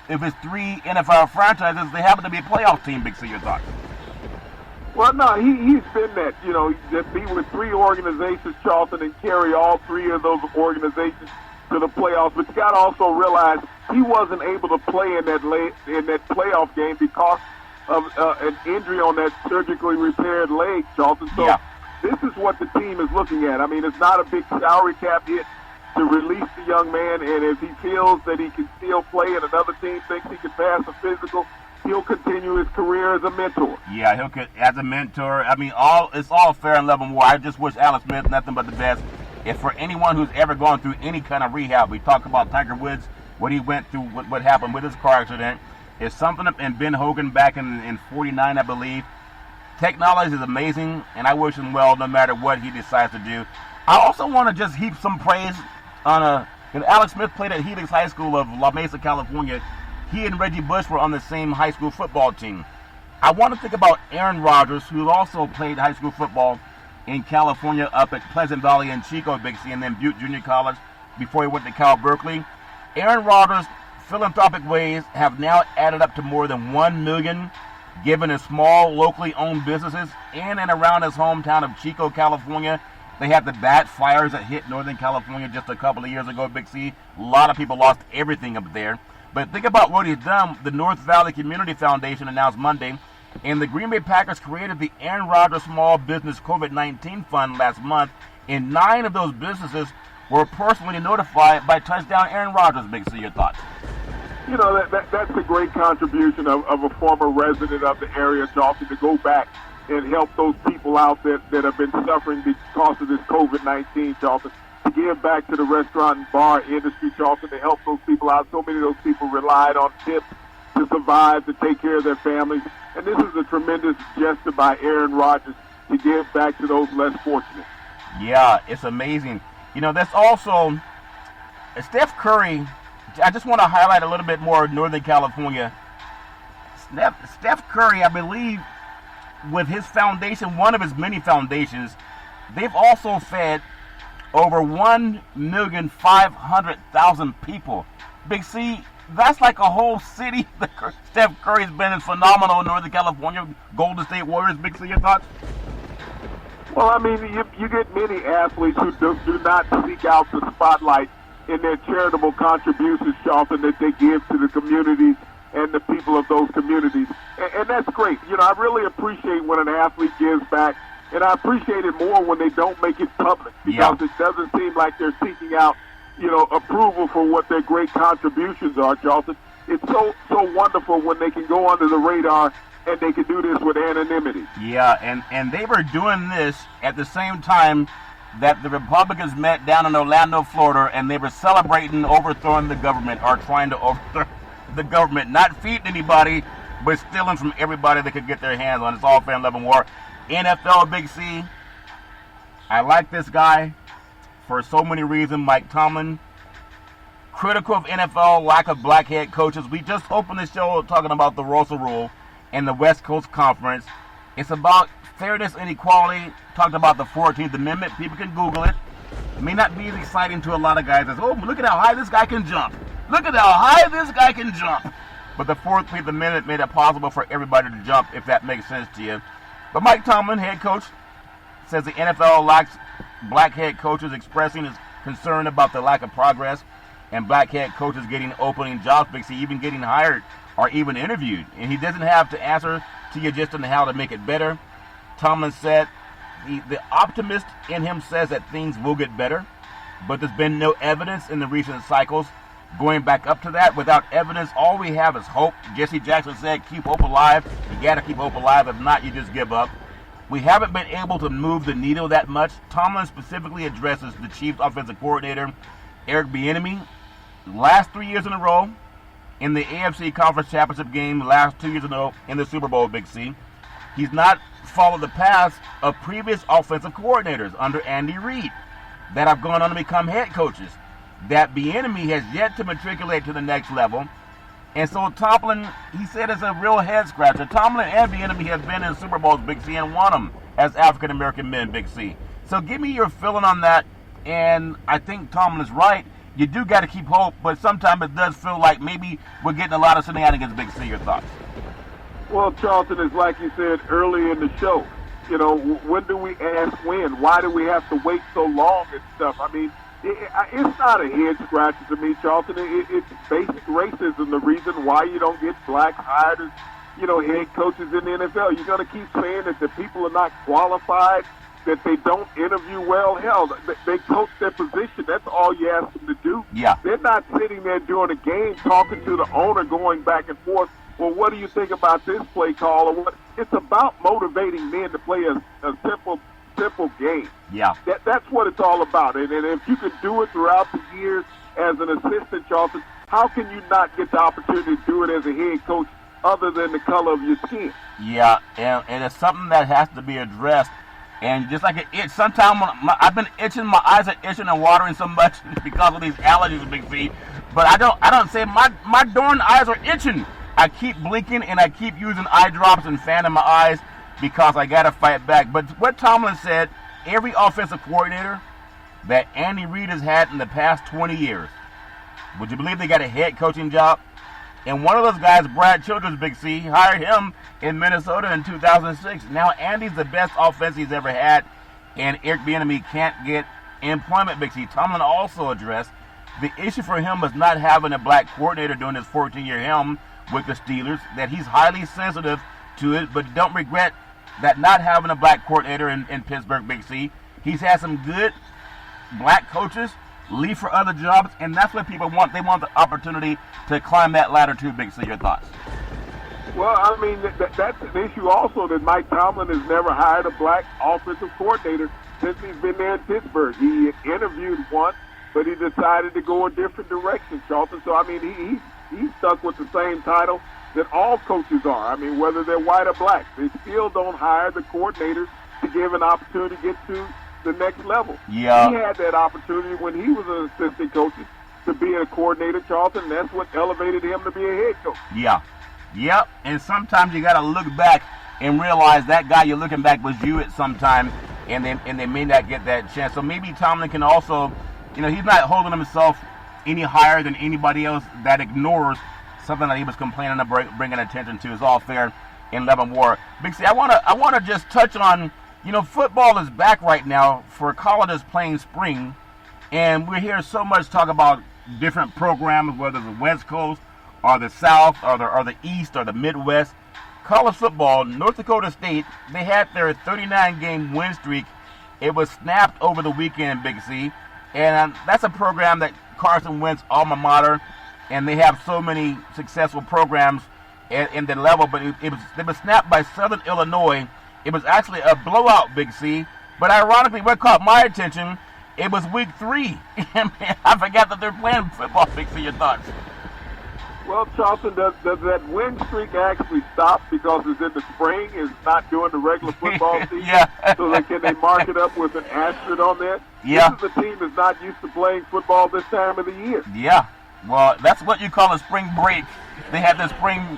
if it's 3 NFL franchises, they happen to be a playoff team, Big C, your thoughts? Well, no, he's been that, just be with 3 organizations, Charlton, and carry all 3 of those organizations to the playoffs. But you got to also realize he wasn't able to play in that playoff game because of an injury on that surgically repaired leg, Charlton. So This is what the team is looking at. I mean, it's not a big salary cap hit to release the young man, and if he feels that he can still play and another team thinks he can pass a physical, he'll continue his career as a mentor. Yeah, as a mentor. I mean, it's all fair and love and war. I just wish Alex Smith nothing but the best. If for anyone who's ever gone through any kind of rehab, we talk about Tiger Woods, what he went through, what happened with his car accident, is something, and Ben Hogan back in 49, I believe. Technology is amazing, and I wish him well no matter what he decides to do. I also want to just heap some praise on Alex Smith played at Helix High School of La Mesa, California. He and Reggie Bush were on the same high school football team. I want to think about Aaron Rodgers, who also played high school football in California up at Pleasant Valley and Chico, Big C, and then Butte Junior College before he went to Cal Berkeley. Aaron Rodgers' philanthropic ways have now added up to more than $1 million given to small, locally owned businesses in and around his hometown of Chico, California. They had the bat fires that hit Northern California just a couple of years ago, Big C. A lot of people lost everything up there. But think about what he's done. The North Valley Community Foundation announced Monday, and the Green Bay Packers created the Aaron Rodgers Small Business COVID-19 Fund last month, and 9 of those businesses were personally notified by touchdown Aaron Rodgers. Big C, your thoughts? You know, that's a great contribution of a former resident of the area, Charlton, to go back and help those people out that have been suffering because of this COVID-19, Charlton, to give back to the restaurant and bar industry, Charlton, to help those people out. So many of those people relied on tips to survive, to take care of their families. And this is a tremendous gesture by Aaron Rodgers to give back to those less fortunate. Yeah, it's amazing. You know, that's also Steph Curry. I just want to highlight a little bit more Northern California. Steph Curry, I believe, with his foundation, one of his many foundations, they've also fed over 1,500,000 people. Big C, that's like a whole city. Steph Curry's been phenomenal in Northern California. Golden State Warriors, Big C, your thoughts? Well, I mean, you get many athletes who do not seek out the spotlight in their charitable contributions, Charlton, that they give to the communities and the people of those communities. And that's great. You know, I really appreciate when an athlete gives back, and I appreciate it more when they don't make it public, because it doesn't seem like they're seeking out, approval for what their great contributions are, Charlton. It's so wonderful when they can go under the radar and they can do this with anonymity. Yeah, and they were doing this at the same time that the Republicans met down in Orlando, Florida, and they were celebrating overthrowing the government, or trying to overthrow the government, not feeding anybody, but stealing from everybody they could get their hands on. It's all fan love and war. NFL, Big C, I like this guy for so many reasons. Mike Tomlin, critical of NFL lack of black head coaches. We just opened the show talking about the Russell Rule and the West Coast Conference. It's about fairness and equality. Talked about the 14th Amendment. People can Google it. It may not be as exciting to a lot of guys as, oh, look at how high this guy can jump. Look at how high this guy can jump. But the 14th Amendment made it possible for everybody to jump, if that makes sense to you. But Mike Tomlin, head coach, says the NFL lacks black head coaches, expressing his concern about the lack of progress and black head coaches getting opening jobs, because he even getting hired or even interviewed. And he doesn't have to answer to you just on how to make it better. Tomlin said the optimist in him says that things will get better, but there's been no evidence in the recent cycles going back up to that. Without evidence, all we have is hope. Jesse Jackson said, keep hope alive. You got to keep hope alive. If not, you just give up. We haven't been able to move the needle that much. Tomlin specifically addresses the Chiefs offensive coordinator, Eric Bieniemy. Last 3 years in a row in the AFC Conference Championship game, last 2 years in a row in the Super Bowl, Big C. He's not followed the paths of previous offensive coordinators under Andy Reid that have gone on to become head coaches. That Bieniemy has yet to matriculate to the next level. And so Tomlin, he said, is a real head scratcher. Tomlin and Bieniemy have been in Super Bowls, Big C, and won them as African-American men, Big C. So give me your feeling on that. And I think Tomlin is right. You do got to keep hope, but sometimes it does feel like maybe we're getting a lot of shenanigans, Big C. Your thoughts? Well, Charlton, is like you said early in the show. When do we ask when? Why do we have to wait so long and stuff? I mean, it's not a head scratcher to me, Charlton. It's basic racism, the reason why you don't get blacks hired as, head coaches in the NFL. You're going to keep saying that the people are not qualified, that they don't interview well. Hell, they coach their position. That's all you ask them to do. Yeah. They're not sitting there during a game talking to the owner, going back and forth. Well, what do you think about this play call? Or what? It's about motivating men to play a simple simple game. Yeah. That's what it's all about. And if you can do it throughout the years as an assistant, Charlton, how can you not get the opportunity to do it as a head coach other than the color of your skin? Yeah, and it's something that has to be addressed. And just like it itch, sometimes I've been itching, my eyes are itching and watering so much because of these allergies, Big C. But I don't say my darn eyes are itching. I keep blinking and I keep using eye drops and fanning my eyes because I got to fight back. But what Tomlin said, every offensive coordinator that Andy Reid has had in the past 20 years, would you believe they got a head coaching job? And one of those guys, Brad Childress, Big C, hired him in Minnesota in 2006. Now Andy's the best offense he's ever had, and Eric Bieniemy can't get employment, Big C. Tomlin also addressed the issue for him was not having a black coordinator during his 14-year helm with the Steelers, that he's highly sensitive to it, but don't regret that not having a black coordinator in Pittsburgh, Big C. He's had some good black coaches leave for other jobs, and that's what people want. They want the opportunity to climb that ladder too, Big C. Your thoughts? Well, I mean, that's an issue also that Mike Tomlin has never hired a black offensive coordinator since he's been there in Pittsburgh. He interviewed once, but he decided to go a different direction, Charlton. So, I mean, he's stuck with the same title that all coaches are. I mean, whether they're white or black, they still don't hire the coordinators to give an opportunity to get to the next level. Yeah. He had that opportunity when he was an assistant coach to be a coordinator, Charlton. And that's what elevated him to be a head coach. Yeah. Yep. And sometimes you got to look back and realize that guy you're looking back was you at some time, and they may not get that chance. So maybe Tomlin can also, he's not holding himself any higher than anybody else that ignores something that he was complaining about bringing attention to. Is all fair in love and war. Big C, I want to just touch on, football is back right now for colleges playing spring, and we hear so much talk about different programs, whether the West Coast or the South or the East or the Midwest. College football, North Dakota State, they had their 39-game win streak. It was snapped over the weekend, Big C, and that's a program that Carson Wentz alma mater, and they have so many successful programs in the level, but it was snapped by Southern Illinois. It was actually a blowout, Big C. But ironically, what caught my attention, it was week 3. I forgot that they're playing football, Big C. Your thoughts? Well, Charlton, does that win streak actually stop because it's in the spring? It's not during the regular football season? Yeah. So can they mark it up with an asterisk on there? Yeah. This is a team that's not used to playing football this time of the year. Yeah. Well, that's what you call a spring break. They had the spring,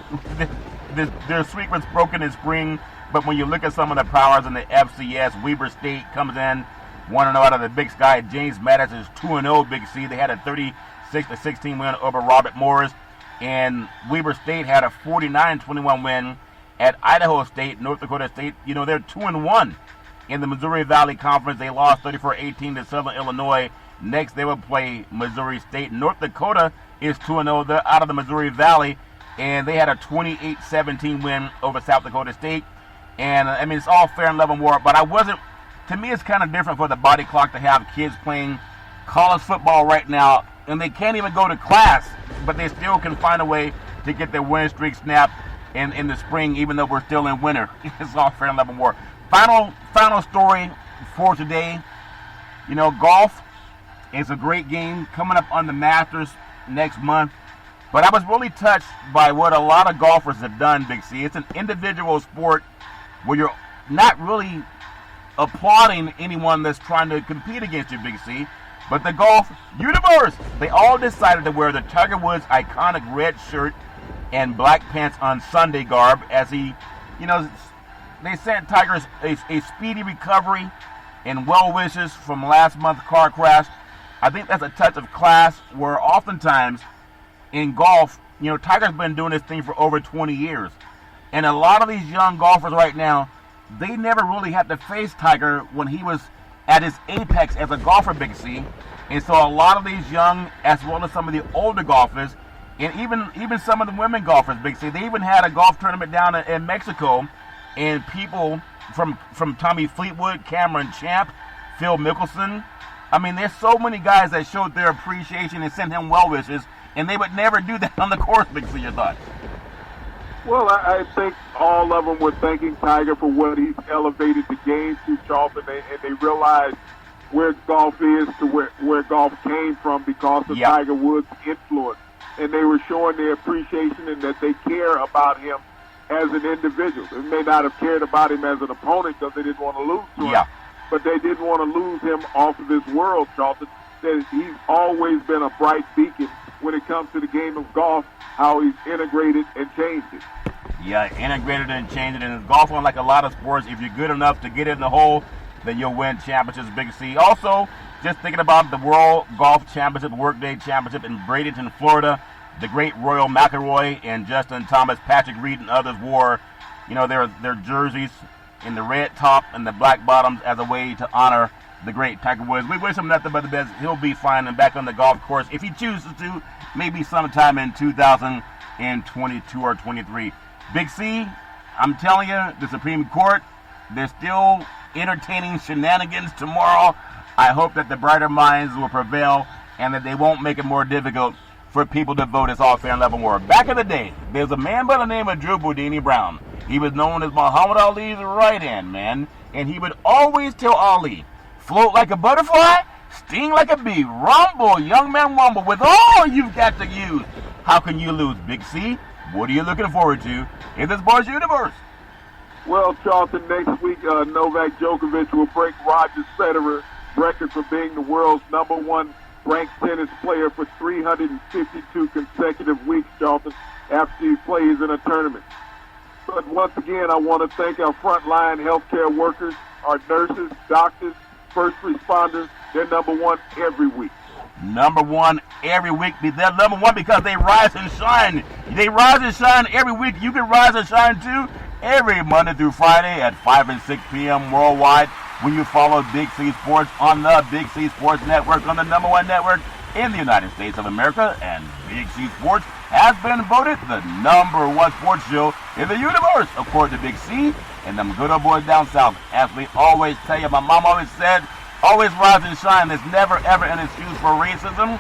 their streak was broken in spring. But when you look at some of the powers in the FCS, Weber State comes in 1-0 out of the Big Sky. James Madison is 2-0, Big C. They had a 36-16 win over Robert Morris. And Weber State had a 49-21 win at Idaho State. North Dakota State, they're 2-1 in the Missouri Valley Conference. They lost 34-18 to Southern Illinois. Next, they will play Missouri State. North Dakota is 2-0. They're out of the Missouri Valley, and they had a 28-17 win over South Dakota State. And, it's all fair and love and war, but to me, it's kind of different for the body clock to have kids playing college football right now, and they can't even go to class, but they still can find a way to get their win streak snapped in the spring, even though we're still in winter. It's all fair and love and war. Final story for today. Golf is a great game coming up on the Masters next month, but I was really touched by what a lot of golfers have done, Big C. It's an individual sport where you're not really applauding anyone that's trying to compete against you, Big C. But the golf universe, they all decided to wear the Tiger Woods iconic red shirt and black pants on Sunday garb as he, they sent Tiger a speedy recovery and well wishes from last month's car crash. I think that's a touch of class where oftentimes in golf, Tiger's been doing this thing for over 20 years. And a lot of these young golfers right now, they never really had to face Tiger when he was at his apex as a golfer, Big C. And so a lot of these young, as well as some of the older golfers, and even some of the women golfers, Big C, they even had a golf tournament down in Mexico, and people from Tommy Fleetwood, Cameron Champ, Phil Mickelson. There's so many guys that showed their appreciation and sent him well wishes, and they would never do that on the course, Big C. Your thoughts? Well, I think all of them were thanking Tiger for what he's elevated the game to, Charlton, and they realized where golf is to where golf came from because of Tiger Woods' influence. And they were showing their appreciation and that they care about him as an individual. They may not have cared about him as an opponent because they didn't want to lose to him, but they didn't want to lose him off of this world, Charlton. That he's always been a bright beacon when it comes to the game of golf, how he's integrated and changed it. Yeah, integrated and changed it. And it's golf, unlike a lot of sports, if you're good enough to get in the hole, then you'll win championships, Big C. Also, just thinking about the World Golf Championship, Workday Championship in Bradenton, Florida, the great Royal McIlroy and Justin Thomas, Patrick Reed, and others wore, their jerseys in the red top and the black bottoms as a way to honor the great Tiger Woods. We wish him nothing but the best. He'll be fine and back on the golf course if he chooses to, maybe sometime in 2022 or 23. Big C, I'm telling you, the Supreme Court, they're still entertaining shenanigans tomorrow. I hope that the brighter minds will prevail and that they won't make it more difficult for people to vote. It's all fair and level war. Back in the day, there's a man by the name of Drew Boudini Brown. He was known as Muhammad Ali's right-hand man, and he would always tell Ali, float like a butterfly, sting like a bee, rumble, young man, rumble, with all you've got to use. How can you lose, Big C? What are you looking forward to in this Sports Universe? Well, Charlton, next week, Novak Djokovic will break Roger Federer's record for being the world's #1 ranked tennis player for 352 consecutive weeks, Charlton, after he plays in a tournament. But once again, I want to thank our frontline healthcare workers, our nurses, doctors, first responders. They're #1 every week. #1 every week. They're #1 because they rise and shine. They rise and shine every week. You can rise and shine too every Monday through Friday at 5 and 6 p.m. worldwide when you follow Big C Sports on the Big C Sports Network, on the #1 network in the United States of America. And Big C Sports has been voted the #1 sports show in the universe, according to Big C and them good old boys down south. As we always tell you, my mom always said, always rise and shine. There's never, ever an excuse for racism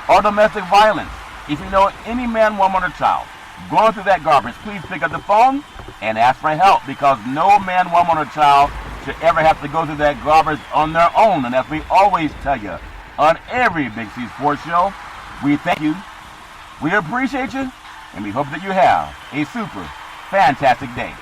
or domestic violence. If you know any man, woman, or child going through that garbage, please pick up the phone and ask for help, because no man, woman, or child should ever have to go through that garbage on their own. And as we always tell you on every Big C Sports show, we thank you, we appreciate you, and we hope that you have a super fantastic day.